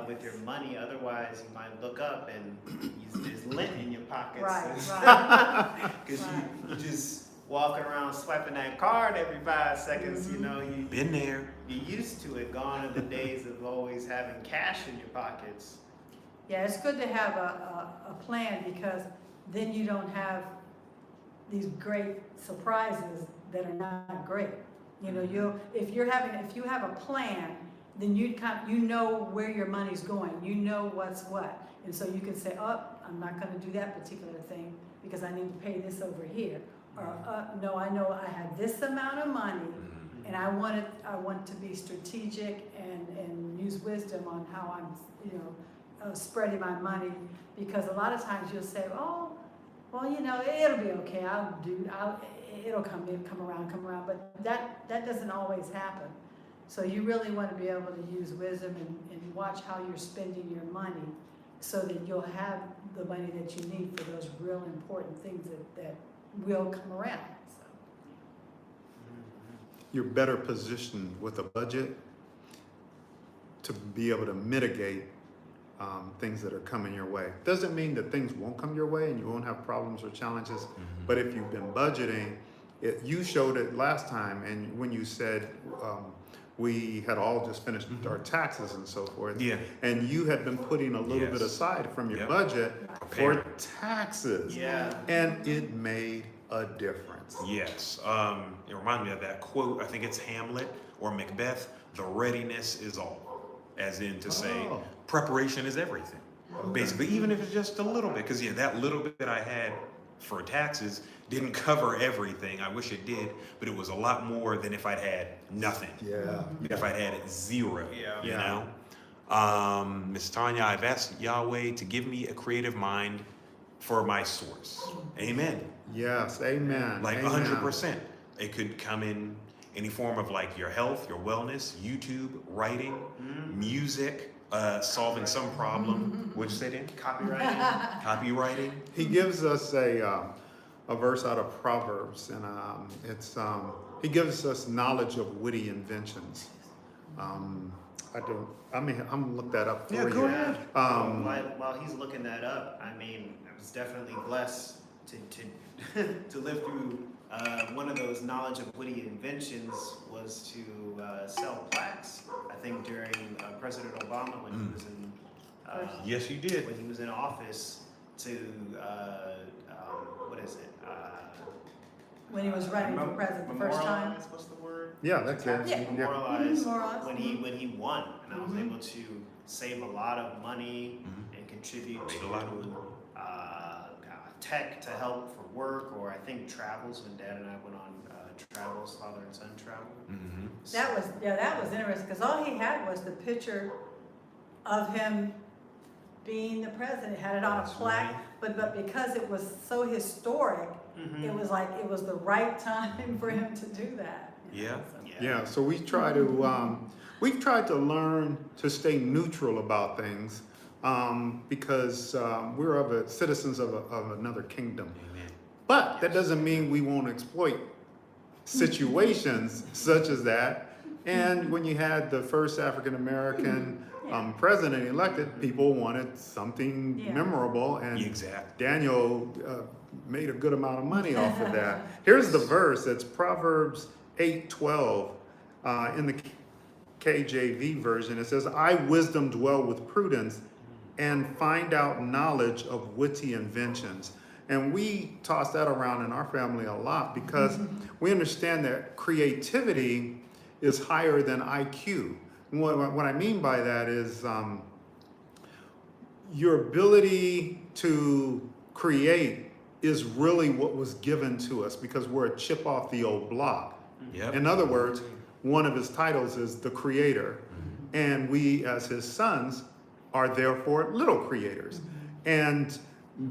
with your money. Otherwise, you might look up and there's lint in your pockets. Right. Because you just walking around swiping that card every 5 seconds. You know, Been there. you're used to it. Gone are the days of always having cash in your pockets. Yeah, it's good to have a plan, because then you don't have these great surprises that are not great. You know, if you have a plan, then you know where your money's going. You know what's what, and so you can say, "Oh, I'm not going to do that particular thing because I need to pay this over here," or "No, I know I have this amount of money, and I want to be strategic and use wisdom on how I'm, spreading my money," because a lot of times you'll say, "Oh, well, it'll be okay. It'll come around," but that doesn't always happen. So you really want to be able to use wisdom and watch how you're spending your money, so that you'll have the money that you need for those real important things that will come around. So. You're better positioned with a budget to be able to mitigate things that are coming your way. Doesn't mean that things won't come your way and you won't have problems or challenges, but if you've been budgeting, you showed it last time, and when you said we had all just finished our taxes and so forth, and you had been putting a little bit aside from your budget for taxes, and it made a difference. Yes. It reminded me of that quote. I think it's Hamlet or Macbeth. The readiness is all. As in to say, preparation is everything. Basically, even if it's just a little bit. Because, that little bit I had for taxes didn't cover everything. I wish it did. But it was a lot more than if I'd had nothing. If I'd had zero. You know? Miss Tanya, I've asked Yahweh to give me a creative mind for my source. Amen. Yes, amen. Like amen. 100%. It could come in any form of like your health, your wellness, YouTube, writing, music, solving some problem. What'd you say, Dan? Copywriting. Copywriting. He gives us a verse out of Proverbs, and he gives us knowledge of witty inventions. I'm gonna look that up for you. Go ahead. While he's looking that up, I was definitely blessed to live through one of those knowledge of witty inventions was to sell plaques. I think during President Obama when he was in Yes, you did. when he was in office to what is it? When he was running for president the first time. Memorialize, what's the word? Yeah, that's it. Yeah. Memorialize Memorialize. when he won, and I was able to save a lot of money and contribute Made to a lot of money. tech to help for work, or I think travels when Dad and I went on travels, father and son travel. That was interesting, because all he had was the picture of him being the president. Had it on a plaque, but because it was so historic, it was like it was the right time for him to do that. So we try to we've tried to learn to stay neutral about things, because we're citizens of another kingdom. Amen. But that doesn't mean we won't exploit situations such as that. And when you had the first African American president elected, people wanted something memorable, and Daniel made a good amount of money off of that. Here's the verse. It's Proverbs 8:12 in the KJV version. It says, "I, wisdom, dwell with prudence and find out knowledge of witty inventions." And we toss that around in our family a lot, because we understand that creativity is higher than IQ. What I mean by that is your ability to create is really what was given to us, because we're a chip off the old block. In other words, one of his titles is the creator, and we as his sons are therefore little creators. And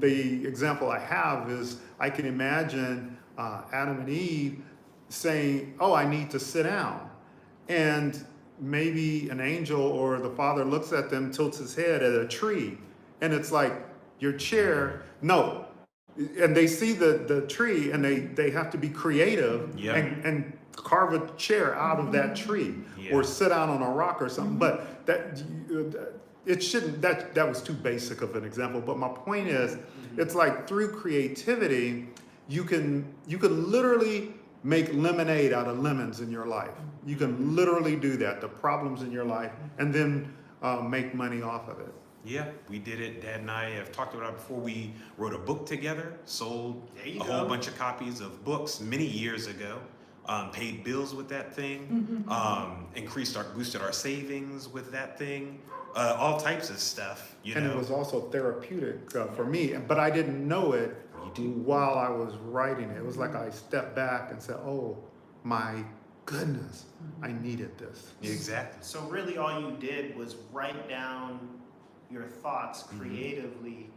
the example I have is I can imagine Adam and Eve saying, "Oh, I need to sit down." And maybe an angel or the father looks at them, tilts his head at a tree, and it's like, "Your chair, no." And they see the tree, and they have to be creative and carve a chair out of that tree, or sit down on a rock or something. But it shouldn't, that was too basic of an example. But my point is, it's like through creativity, you can literally make lemonade out of lemons in your life. You can literally do that, the problems in your life, and then make money off of it. Yeah, we did it. Dad and I have talked about it before. We wrote a book together, sold There you a go. whole bunch of copies of books many years ago, paid bills with that thing, boosted our savings with that thing, all types of stuff, you And know. it was also therapeutic for me, but I didn't know it while I was writing it. It was like I stepped back and said, oh my goodness, I needed this. Exactly. So really all you did was write down your thoughts creatively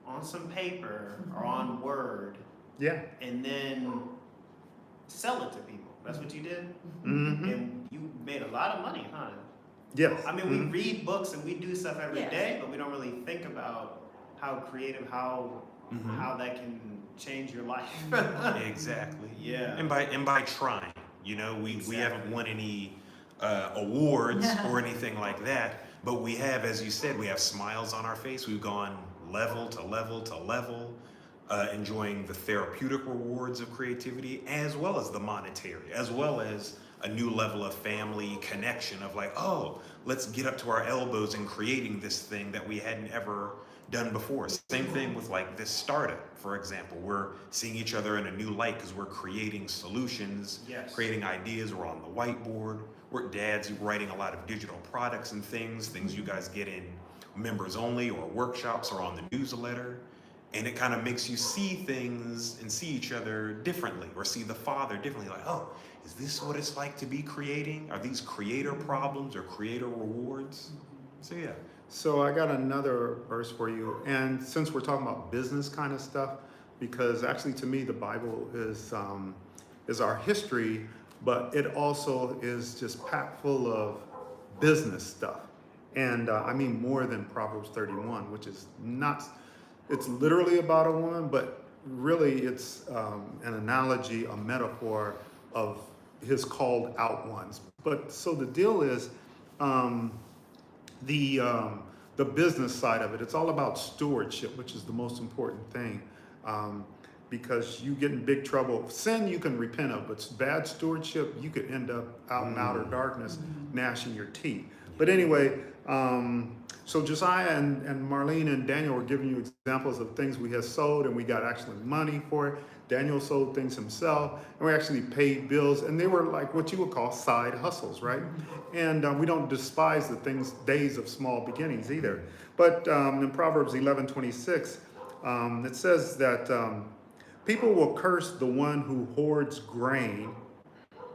on some paper or on Word, Yeah. and then sell it to people. That's what you did? Mm-hmm. And you made a lot of money, huh? Yes. I mean, we read books and we do stuff every Yes. day, but we don't really think about how creative, how that can change your life. Exactly. Yeah. And by trying, you know, we haven't won any awards or anything like that, but we have, as you said, we have smiles on our face. We've gone level to level to level, enjoying the therapeutic rewards of creativity, as well as the monetary, as well as a new level of family connection of like, oh, let's get up to our elbows in creating this thing that we hadn't ever done before. Same thing with like this startup, for example. We're seeing each other in a new light because we're creating solutions, Yes. creating ideas. We're on the whiteboard. Dad's writing a lot of digital products and things you guys get in members only or workshops or on the newsletter. And it kind of makes you see things and see each other differently, or see the father differently. Like, oh, is this what it's like to be creating? Are these creator problems or creator rewards? So yeah. So I got another verse for you. And since we're talking about business kind of stuff, because actually to me, the Bible is our history, but it also is just packed full of business stuff. And I mean more than Proverbs 31, which is not, it's literally about a woman, but really it's an analogy, a metaphor of his called out ones. But so the deal is the business side of it. It's all about stewardship, which is the most important thing. Because you get in big trouble. Sin you can repent of, but bad stewardship, you could end up out in outer darkness, gnashing your teeth. But anyway, so Josiah and Marlene and Daniel were giving you examples of things we had sold, and we got actually money for it. Daniel sold things himself, and we actually paid bills, and they were like what you would call side hustles, right? And we don't despise the days of small beginnings either. But in Proverbs 11:26, it says that people will curse the one who hoards grain,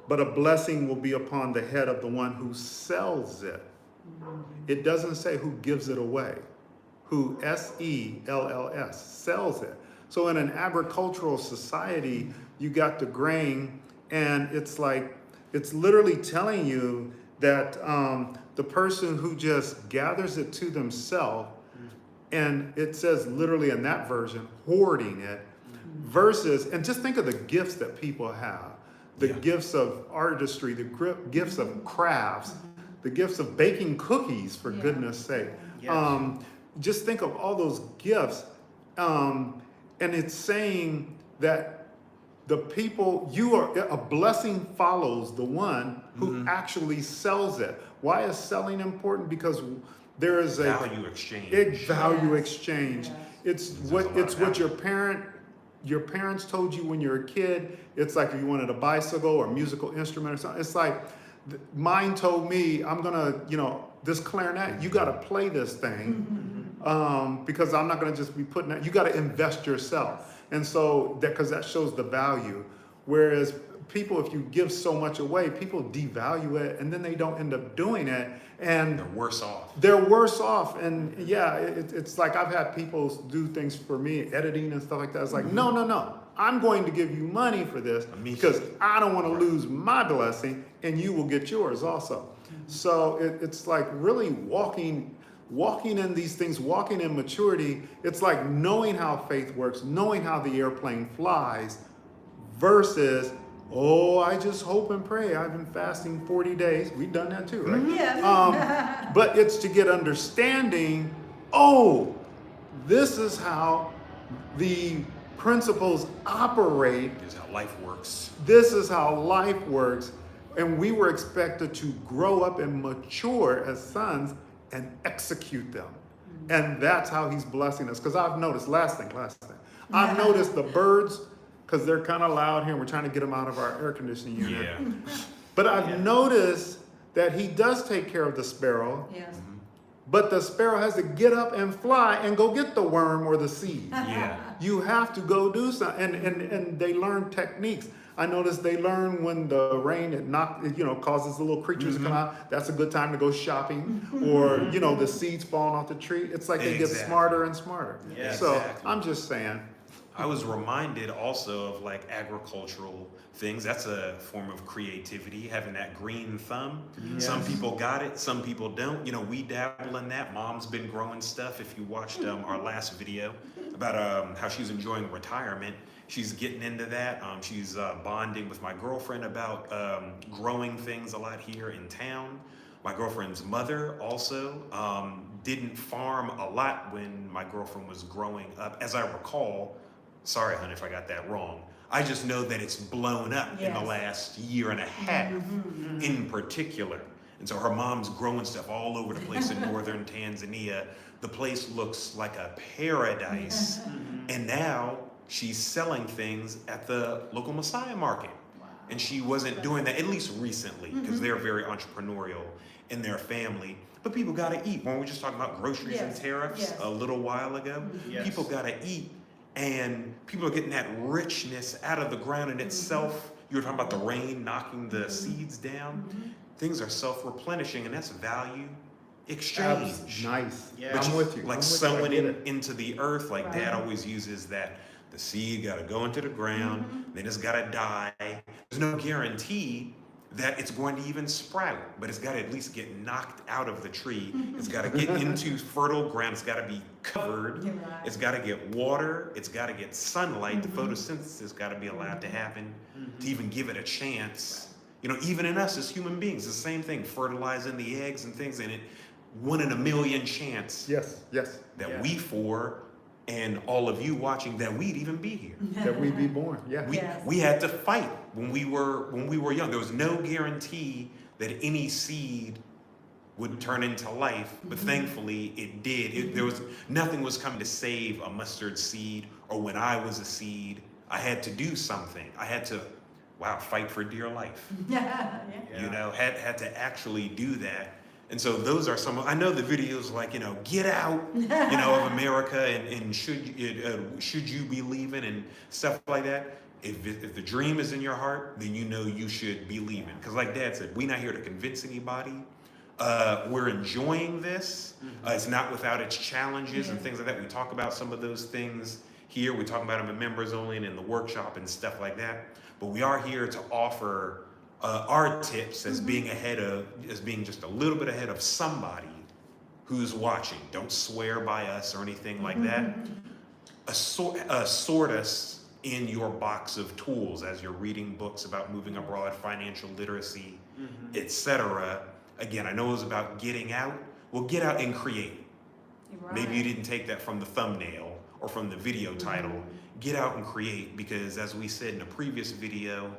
but a blessing will be upon the head of the one who sells it. It doesn't say who gives it away, who sells, sells it. So in an agricultural society, you got the grain, and it's like, it's literally telling you that the person who just gathers it to themselves, and it says literally in that version, hoarding it, versus, and just think of the gifts that people have, the gifts of artistry, the gifts of crafts, the gifts of baking cookies, for goodness sake. Yes. Just think of all those gifts. And it's saying that the people, a blessing follows the one who actually sells it. Why is selling important? Because there is a Value exchange. value Yes. exchange. Yes. It's There's what a lot of your parents told you when you were a kid. It's like if you wanted a bicycle or a musical instrument or something. It's like mine told me, I'm gonna, this clarinet, you got to play this thing. Because I'm not going to just be putting that, you got to invest yourself. And so because that shows the value. Whereas people, if you give so much away, people devalue it, and then they don't end up doing it. And They're worse off. they're worse off. And yeah, it's like I've had people do things for me, editing and stuff like that. It's like, no. I'm going to give you money for this because I don't want to lose my blessing, and you will get yours also. So it's like really walking in these things, walking in maturity. It's like knowing how faith works, knowing how the airplane flies, versus, oh, I just hope and pray. I've been fasting 40 days. We've done that too, right? Yes. But it's to get understanding, oh, this is how the principles operate. Here's how life works. This is how life works. And we were expected to grow up and mature as sons and execute them. And that's how he's blessing us. Because I've noticed, last thing. I've noticed the birds, because they're kind of loud here and we're trying to get them out of our air conditioning unit. Yeah. But I've noticed that he does take care of the sparrow, Yes. but the sparrow has to get up and fly and go get the worm or the seed. Yeah. You have to go do something, and they learn techniques. I noticed they learn when the rain causes the little creatures to come out. That's a good time to go shopping, or the seeds falling off the tree. It's like they get Exactly. smarter and smarter. Yeah. So Exactly. I'm just saying. I was reminded also of like agricultural things. That's a form of creativity, having that green thumb. Yes. Some people got it, some people don't. We dabble in that. Mom's been growing stuff. If you watched our last video about how she's enjoying retirement, she's getting into that. She's bonding with my girlfriend about growing things a lot here in town. My girlfriend's mother also didn't farm a lot when my girlfriend was growing up, as I recall. Sorry, hon, if I got that wrong. I just know that it's blown up in the Yes. last year and a half in particular. And so her mom's growing stuff all over the place in northern Tanzania. The place looks like a paradise. And now she's selling things at the local Messiah market. And she wasn't doing that, at least recently, because they're very entrepreneurial in their family. But people got to eat. When we were just talking about groceries and Yes. tariffs Yes. a little while ago, Yes. people got to eat. And people are getting that richness out of the ground in itself. You were talking about the rain knocking the seeds down. Things are self-replenishing, and that's value exchange. Nice. Yeah. But I'm with you. Like I'm with you. I sowing get it. into the earth, like Right. Dad always uses that. The seed got to go into the ground, then it's got to die. There's no guarantee that it's going to even sprout, but it's got to at least get knocked out of the tree. It's got to get into fertile ground. It's got to be covered. You're right. It's got to get water. It's got to get sunlight. The photosynthesis got to be allowed to happen to even give it a chance. Even in us as human beings, the same thing, fertilizing the eggs and things, and it 1 in a million chance Yes. that Yeah. we four and all of you watching that we'd even be here. That we be born. Yeah. Yes. We had to fight when we were young. There was no guarantee that any seed would turn into life, but thankfully it did. Nothing was coming to save a mustard seed, or when I was a seed, I had to do something. I had to, fight for dear life. Yeah. Had to actually do that. And so those are some. I know the videos like get out, of America, and should you be leaving and stuff like that. If the dream is in your heart, then you should be leaving. Because like Dad said, we're not here to convince anybody. We're enjoying this. It's not without its challenges and things like that. We talk about some of those things here. We talk about them in members only and in the workshop and stuff like that. But we are here to offer our tips as being just a little bit ahead of somebody who's watching. Don't swear by us or anything like that. Sort us in your box of tools as you're reading books about moving abroad, financial literacy, etc. Again, I know it was about getting out. Well, get out and create. Right. Maybe you didn't take that from the thumbnail or from the video title. Get out and create, because as we said in a previous video,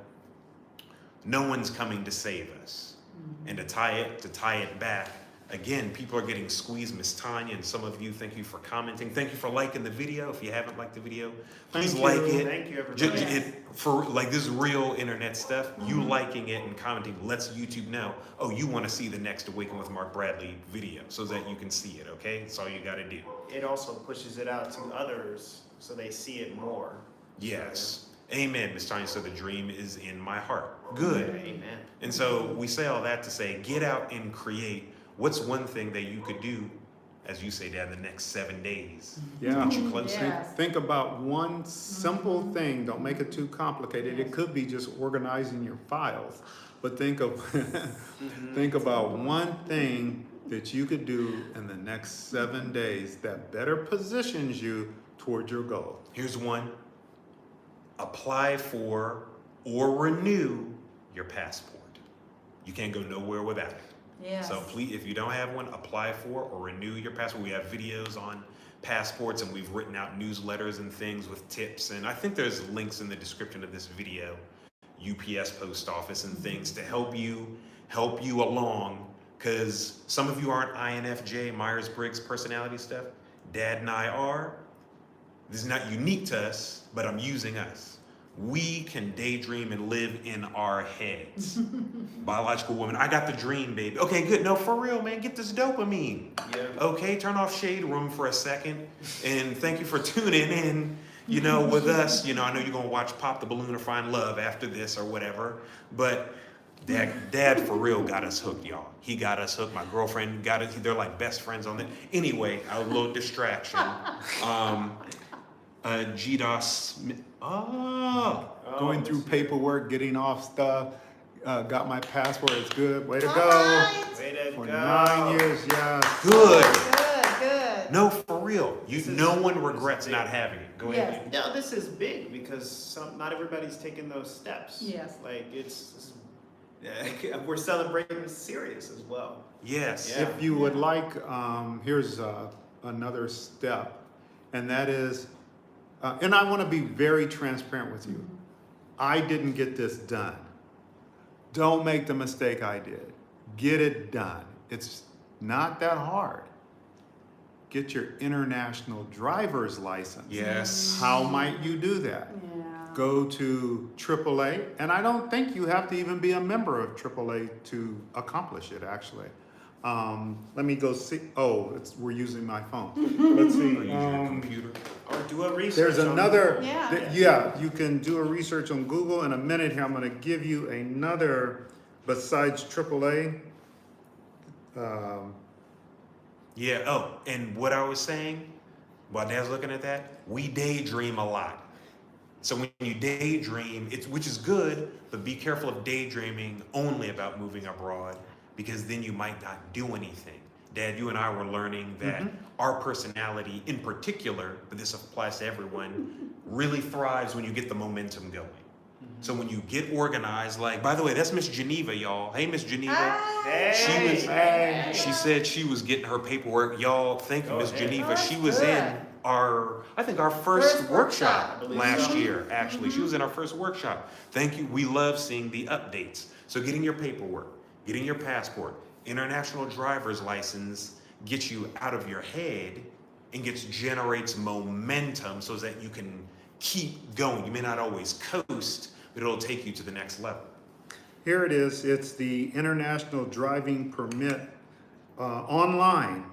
no one's coming to save us. And to tie it back, again, people are getting squeezed. Miss Tanya and some of you, thank you for commenting. Thank you for liking the video. If you haven't liked the video, please Thank like you. it. Thank you, everybody. This is real internet stuff. You liking it and commenting lets YouTube know, oh, you want to see the next Awaken with Mark Bradley video, so that you can see it, okay? That's all you got to do. It also pushes it out to others so they see it more. Yes. Amen, Miss Tanya. So the dream is in my heart. Good. Amen. And so we say all that to say, get out and create. What's one thing that you could do, as you say, Dad, the next 7 days? Yeah. Get you closer. Yeah. Think about one simple thing. Don't make it too complicated. It could be just organizing your files. But think about one thing that you could do in the next 7 days that better positions you toward your goal. Here's one. Apply for or renew your passport. You can't go nowhere without it. Yes. So please, if you don't have one, apply for or renew your passport. We have videos on passports, and we've written out newsletters and things with tips. And I think there's links in the description of this video, UPS post office and things to help you along. Because some of you aren't INFJ, Myers-Briggs personality stuff. Dad and I are. This is not unique to us, but I'm using us. We can daydream and live in our heads. Biological woman, I got the dream, baby. Okay, good. No, for real, man, get this dopamine. Yeah. Okay, turn off Shade Room for a second. And thank you for tuning in, you know, with us. You know, I know you're going to watch Pop the Balloon or Find Love after this or whatever. But Dad for real got us hooked, y'all. He got us hooked. My girlfriend got it. They're like best friends on it. Anyway, a little distraction. GDOS. Going through paperwork, getting off stuff. Got my passport. It's good. Way to go. Right. Way to For go. 9 years, yes. Good. Good. No, for real. No one regrets big. not having it. Go ahead. Yes. No, this is big because not everybody's taking those steps. Yes. Like we're celebrating serious as well. Yes. Yeah. If you would like, here's another step, and that is, and I want to be very transparent with you. I didn't get this done. Don't make the mistake I did. Get it done. It's not that hard. Get your international driver's license. Yes. How might you do that? Yeah. Go to AAA, and I don't think you have to even be a member of AAA to accomplish it, actually. Let me go see. Oh, we're using my phone. Let's Or see. use your computer. Or do a research. There's on another. Yeah. Yeah, you can do a research on Google. In a minute here, I'm going to give you another besides AAA. Yeah. Oh, and what I was saying, while Dad's looking at that, we daydream a lot. So when you daydream, which is good, but be careful of daydreaming only about moving abroad, because then you might not do anything. Dad, you and I were learning that our personality in particular, but this applies to everyone, really thrives when you get the momentum going. So when you get organized, like, by the way, that's Miss Geneva, y'all. Hey, Miss Geneva. Hey. She said she was getting her paperwork. Y'all, thank you, Oh, Miss hey. Geneva. Oh, She was good. in our first First workshop workshop. I believe last so. year, actually. She was in our first workshop. Thank you. We love seeing the updates. So getting your paperwork, getting your passport, international driver's license gets you out of your head and generates momentum so that you can keep going. You may not always coast, but it'll take you to the next level. Here it is. It's the International Driving Permit online.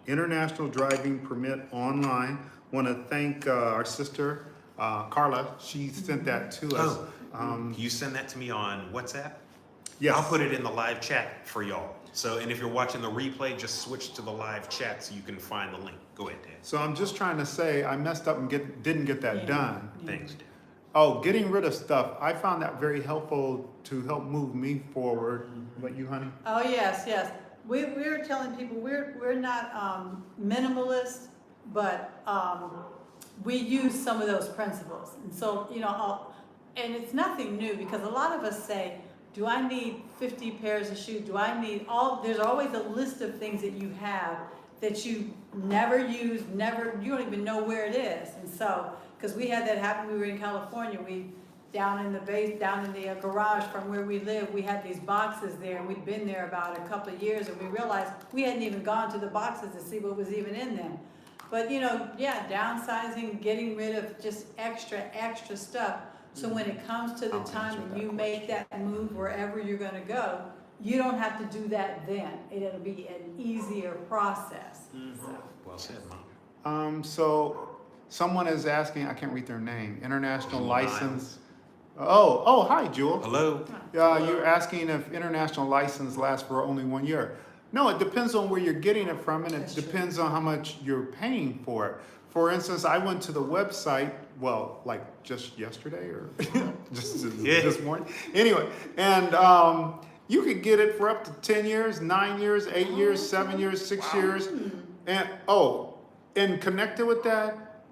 International Driving Permit online. Want to thank our sister Carla. She sent that to us. Can you send that to me on WhatsApp? Yes. I'll put it in the live chat for y'all. So, and if you're watching the replay, just switch to the live chat so you can find the link. Go ahead, Dan. So I'm just trying to say I messed up and didn't get that Yeah. done. Thanks, Dan. Oh, getting rid of stuff. I found that very helpful to help move me forward. What you, honey? Oh, yes, yes. We're telling people we're not minimalist, but we use some of those principles. And so, you know, and it's nothing new because a lot of us say, do I need 50 pairs of shoes? Do I need there's always a list of things that you have that you never use, you don't even know where it is. And so, because we had that happen, we were in California, down in the garage from where we live, we had these boxes there, and we'd been there about a couple of years, and we realized we hadn't even gone to the boxes to see what was even in them. But you know, yeah, downsizing, getting rid of just extra stuff. So when it comes to the I'll time answer that that you make that move wherever you're gonna go, you don't have to do that then. It'll be an easier process. So. Well said, Mom. So someone is asking, I can't read their name, international Jewel license. Oh, hi, Jewel. Hello. You're asking if international license lasts for only 1 year. No, it depends on where you're getting it from, and it That's true. depends on how much you're paying for it. For instance, I went to the website, well, like just yesterday or just this morning. Anyway, and you could get it for up to 10 years, 9 years, 8 years, 7 years, 6 years. And and connected with that,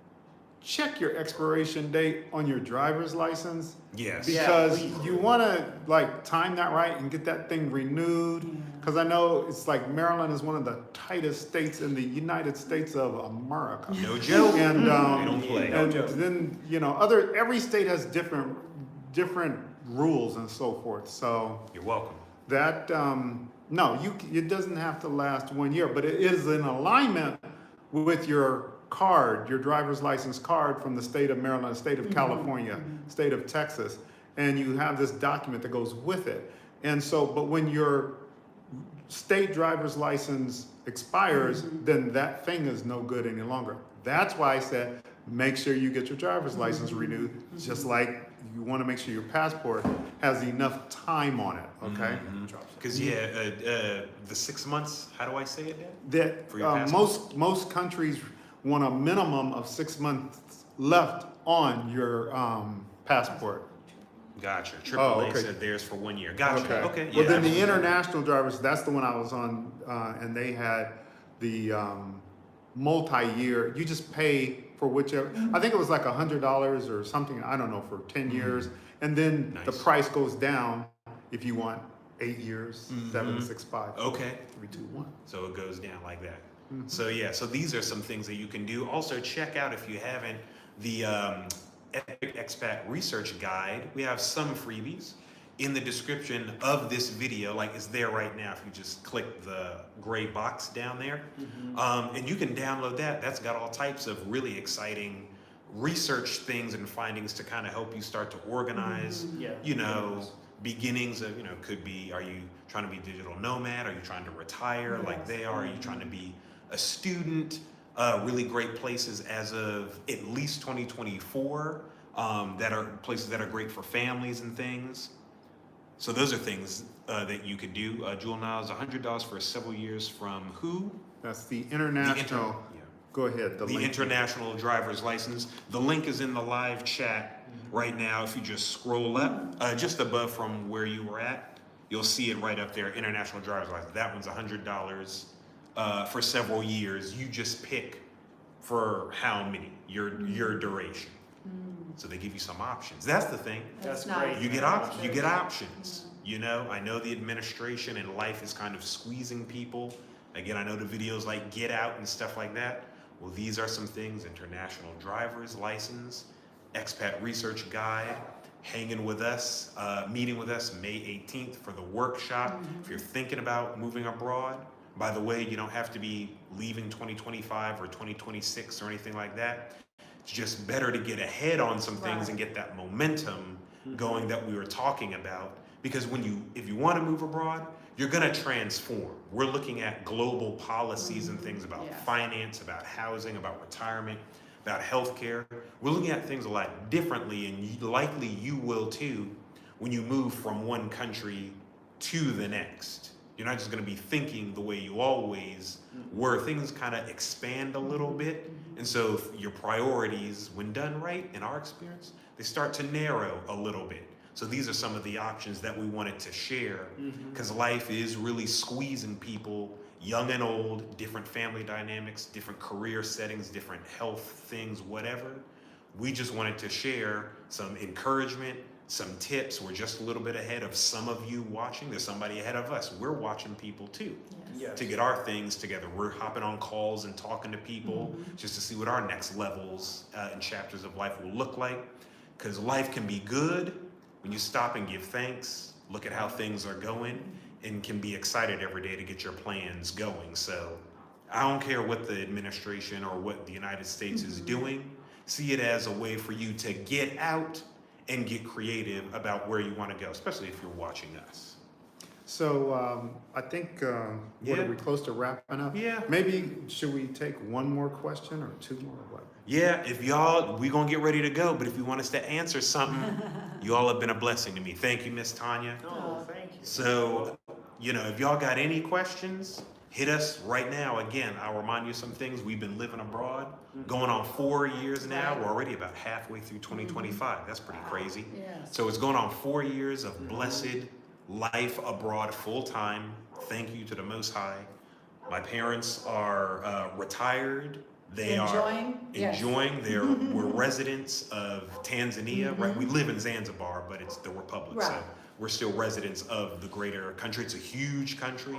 check your expiration date on your driver's license. Yes. Yeah, Because please you do. want to like time that right and get that thing renewed. Because I know it's like Maryland is one of the tightest states in the United States of America. No joke. And They don't play. No and joke. then every state has different rules and so forth. So You're welcome. that no, it doesn't have to last 1 year, but it is in alignment with your card, your driver's license card from the state of Maryland, state of California, state of Texas, and you have this document that goes with it. And so, but when your state driver's license expires, then that thing is no good any longer. That's why I said, make sure you get your driver's license renewed, just like you want to make sure your passport has enough time on it, okay? Because the 6 months. How do I say it, Dad? That For your passport? most countries want a minimum of 6 months left on your passport. Gotcha. AAA Oh, okay. said theirs for 1 year. Gotcha. Okay. Well, then the absolutely. international drivers, that's the one I was on, and they had the multi-year. You just pay for whichever. I think it was like $100 or something. I don't know, for 10 years, and then the Nice. price goes down if you want 8 years, 7, 6, 5, Okay. 3, 2, 1. So it goes down like that. So yeah, so these are some things that you can do. Also check out, if you haven't, the Epic Expat Research Guide. We have some freebies in the description of this video, like it's there right now if you just click the gray box down there. And you can download that. That's got all types of really exciting research things and findings to kind of help you start to organize, Yeah. beginnings of, could be, are you trying to be a digital nomad? Are you trying to retire like they are? Are you trying to be a student? Really great places as of at least 2024 that are places that are great for families and things. So those are things that you could do. Jewel now is $100 for several years from who? That's the international. Yeah. Go ahead. The link. international driver's license. The link is in the live chat right now. If you just scroll up, just above from where you were at, you'll see it right up there. International driver's license. That one's $100 for several years. You just pick for how many, your duration. So they give you some options. That's the thing. That's nice. great. You get options. I know the administration and life is kind of squeezing people. Again, I know the videos like Get Out and stuff like that. Well, these are some things: international driver's license, expat research guide, hanging with us, meeting with us May 18th for the workshop. If you're thinking about moving abroad, by the way, you don't have to be leaving 2025 or 2026 or anything like that. It's just better to get ahead on some things and get that momentum going that we were talking about. Because if you want to move abroad, you're going to transform. We're looking at global policies and things about finance, about housing, about retirement, about healthcare. We're looking at things a lot differently, and likely you will too when you move from one country to the next. You're not just going to be thinking the way you always were. Things kind of expand a little bit. And so your priorities, when done right, in our experience, they start to narrow a little bit. So these are some of the options that we wanted to share, because life is really squeezing people, young and old, different family dynamics, different career settings, different health things, whatever. We just wanted to share some encouragement, some tips. We're just a little bit ahead of some of you watching. There's somebody ahead of us. We're watching people too, Yes. to get our things together. We're hopping on calls and talking to people just to see what our next levels and chapters of life will look like. Because life can be good when you stop and give thanks, look at how things are going, and can be excited every day to get your plans going. So I don't care what the administration or what the United States is doing. See it as a way for you to get out and get creative about where you want to go, especially if you're watching us. So I think what Yeah. are we close to wrapping up? Yeah. Maybe should we take one more question or two more? What? Yeah, if y'all, we gonna get ready to go, but if you want us to answer something, you all have been a blessing to me. Thank you, Miss Tanya. Oh, thank you. So, if y'all got any questions, hit us right now. Again, I'll remind you some things. We've been living abroad, going on 4 years now. We're already about halfway through 2025. That's pretty crazy. Yes. So it's going on 4 years of blessed life abroad full time. Thank you to the Most High. My parents are retired They are Enjoying? Yes. enjoying. We're residents of Tanzania, right? We live in Zanzibar, but it's the republic, so Right. we're still residents of the greater country. It's a huge country,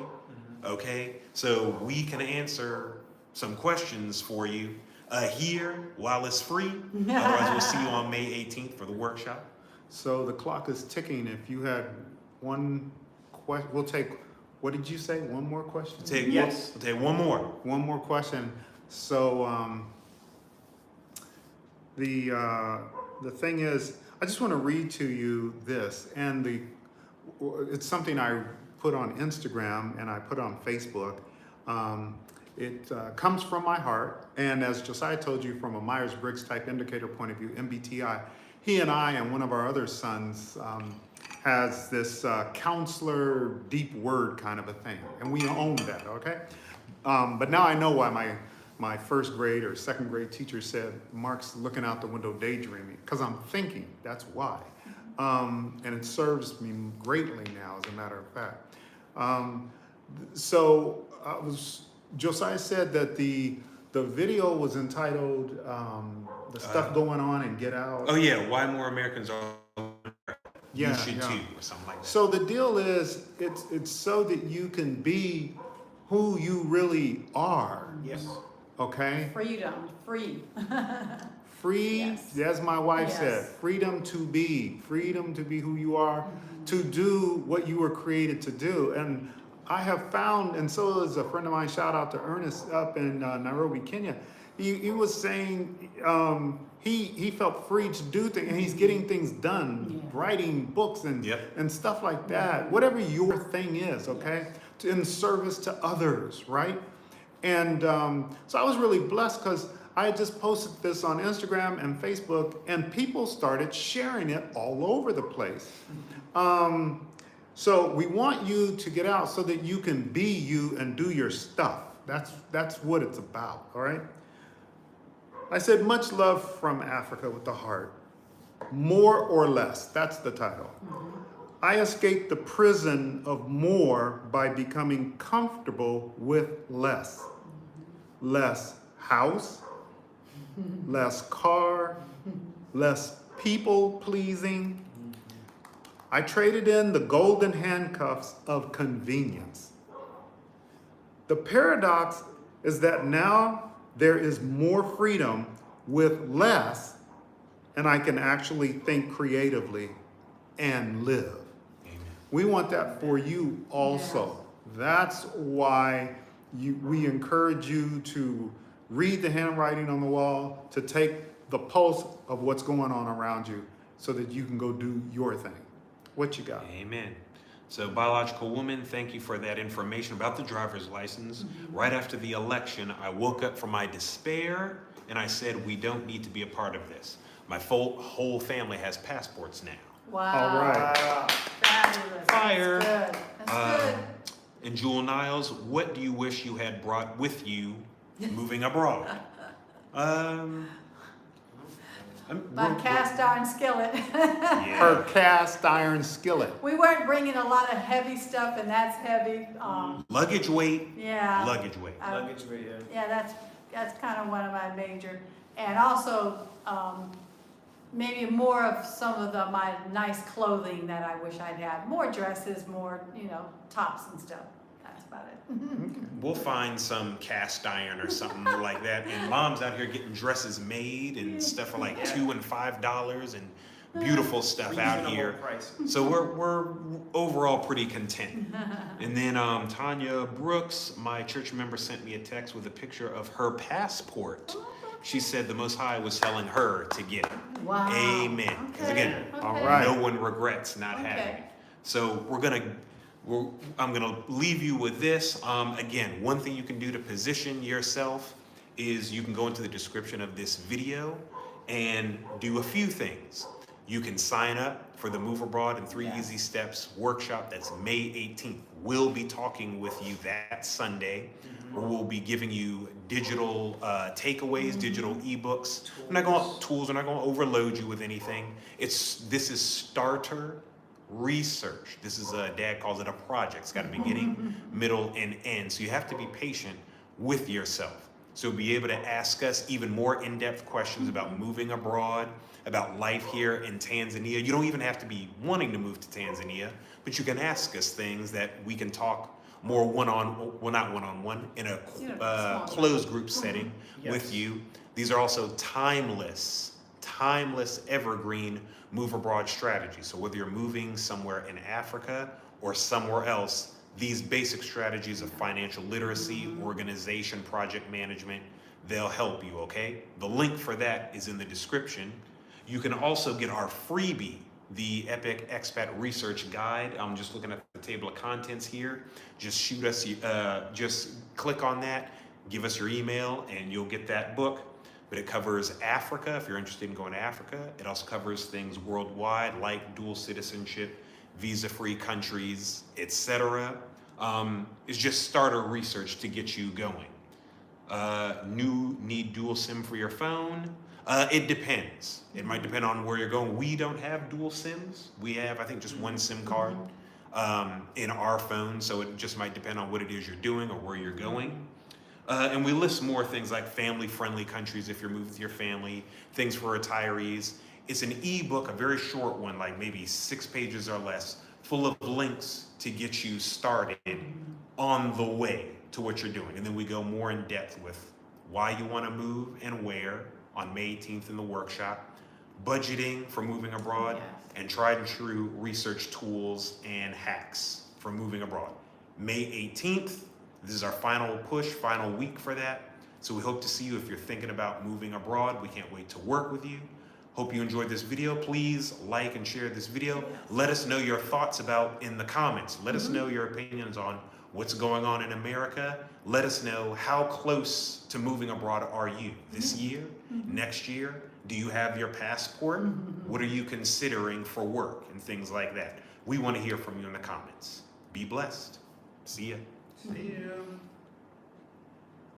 okay? So we can answer some questions for you here while it's free. Otherwise, we'll see you on May 18th for the workshop. So the clock is ticking. If you had one question, we'll take, what did you say? One more question? Yes. We'll take one more. One more question. So the thing is, I just want to read to you this, and it's something I put on Instagram and I put on Facebook. It comes from my heart, and as Josiah told you, from a Myers-Briggs type indicator point of view, MBTI, he and I and one of our other sons has this counselor deep word kind of a thing, and we own that, okay? But now I know why my first grade or second grade teacher said, Mark's looking out the window daydreaming, because I'm thinking, that's why. And it serves me greatly now, as a matter of fact. Josiah said that the video was entitled, The Stuff Going On and Get Out. Oh yeah, why more Americans are Yeah, you should yeah. too, or something like that. So the deal is, it's so that you can be who you really are, Yes. okay? Freedom, free. Free, Yes. as my wife Yes. said, freedom to be who you are, to do what you were created to do. And I have found, and so is a friend of mine, shout out to Ernest up in Nairobi, Kenya. He was saying he felt free to do things, and he's getting things done, writing books and and stuff like that. Whatever your thing is, okay, in service to others, right? And so I was really blessed because I had just posted this on Instagram and Facebook, and people started sharing it all over the place. So we want you to get out so that you can be you and do your stuff. That's what it's about, all right? I said, much love from Africa with the heart. More or less, that's the title. I escaped the prison of more by becoming comfortable with less. Less house, less car, less people pleasing. I traded in the golden handcuffs of convenience. The paradox is that now there is more freedom with less, and I can actually think creatively and live. Amen. We want that for you also. That's why we encourage you to read the handwriting on the wall, to take the pulse of what's going on around you so that you can go do your thing. What you got? Amen. So, biological woman, thank you for that information about the driver's license. Right after the election, I woke up from my despair and I said, we don't need to be a part of this. My whole family has passports now. Wow. All right. Fabulous. Fire. That's good. That's good. And Jewel Niles, what do you wish you had brought with you moving abroad? My cast iron skillet. Her cast iron skillet. We weren't bringing a lot of heavy stuff, and that's heavy. Luggage weight. Yeah. Luggage weight. Luggage weight, Yeah, that's kind of one of my major, and also maybe more of some of my nice clothing that I wish I'd had. More dresses, more tops and stuff. That's about it. We'll find some cast iron or something like that. And mom's out here getting dresses made and stuff for like $2 and $5 and beautiful stuff out here. Price. So we're overall pretty content. And then Tanya Brooks, my church member, sent me a text with a picture of her passport. She said the Most High was telling her to get it. Wow. Amen. Because again, All right. no one regrets not having it. So I'm gonna leave you with this. Again, one thing you can do to position yourself is you can go into the description of this video and do a few things. You can sign up for the Move Abroad in 3 Easy Steps workshop. That's May 18th. We'll be talking with you that Sunday. We'll be giving you digital takeaways, digital ebooks. We're not going to overload you with anything. This is starter research. This is Dad calls it a project. It's got a beginning, middle, and end. So you have to be patient with yourself. So be able to ask us even more in-depth questions about moving abroad, about life here in Tanzania. You don't even have to be wanting to move to Tanzania, but you can ask us things that we can talk more not one-on-one, in a Small closed group setting Yes. with you. These are also timeless, evergreen move abroad strategies. So whether you're moving somewhere in Africa or somewhere else, these basic strategies of financial literacy, organization, project management, they'll help you, okay? The link for that is in the description. You can also get our freebie, the Epic Expat Research Guide. I'm just looking at the table of contents here. Just shoot us, just click on that, give us your email, and you'll get that book. But it covers Africa, if you're interested in going to Africa. It also covers things worldwide, like dual citizenship, visa-free countries, etc. It's just starter research to get you going. Need dual SIM for your phone? It depends. It might depend on where you're going. We don't have dual SIMs. We have, I think, just one SIM card in our phone, so it just might depend on what it is you're doing or where you're going. And we list more things like family-friendly countries if you're moving with your family, things for retirees. It's an ebook, a very short one, like maybe 6 pages or less, full of links to get you started on the way to what you're doing. And then we go more in depth with why you want to move and where on May 18th in the workshop, budgeting for moving abroad, Yes. and tried and true research tools and hacks for moving abroad. May 18th, this is our final push, final week for that. So we hope to see you if you're thinking about moving abroad. We can't wait to work with you. Hope you enjoyed this video. Please like and share this video. Let us know your thoughts in the comments. Let us know your opinions on what's going on in America. Let us know how close to moving abroad are you this year, next year? Do you have your passport? What are you considering for work and things like that? We want to hear from you in the comments. Be blessed. See ya. See you.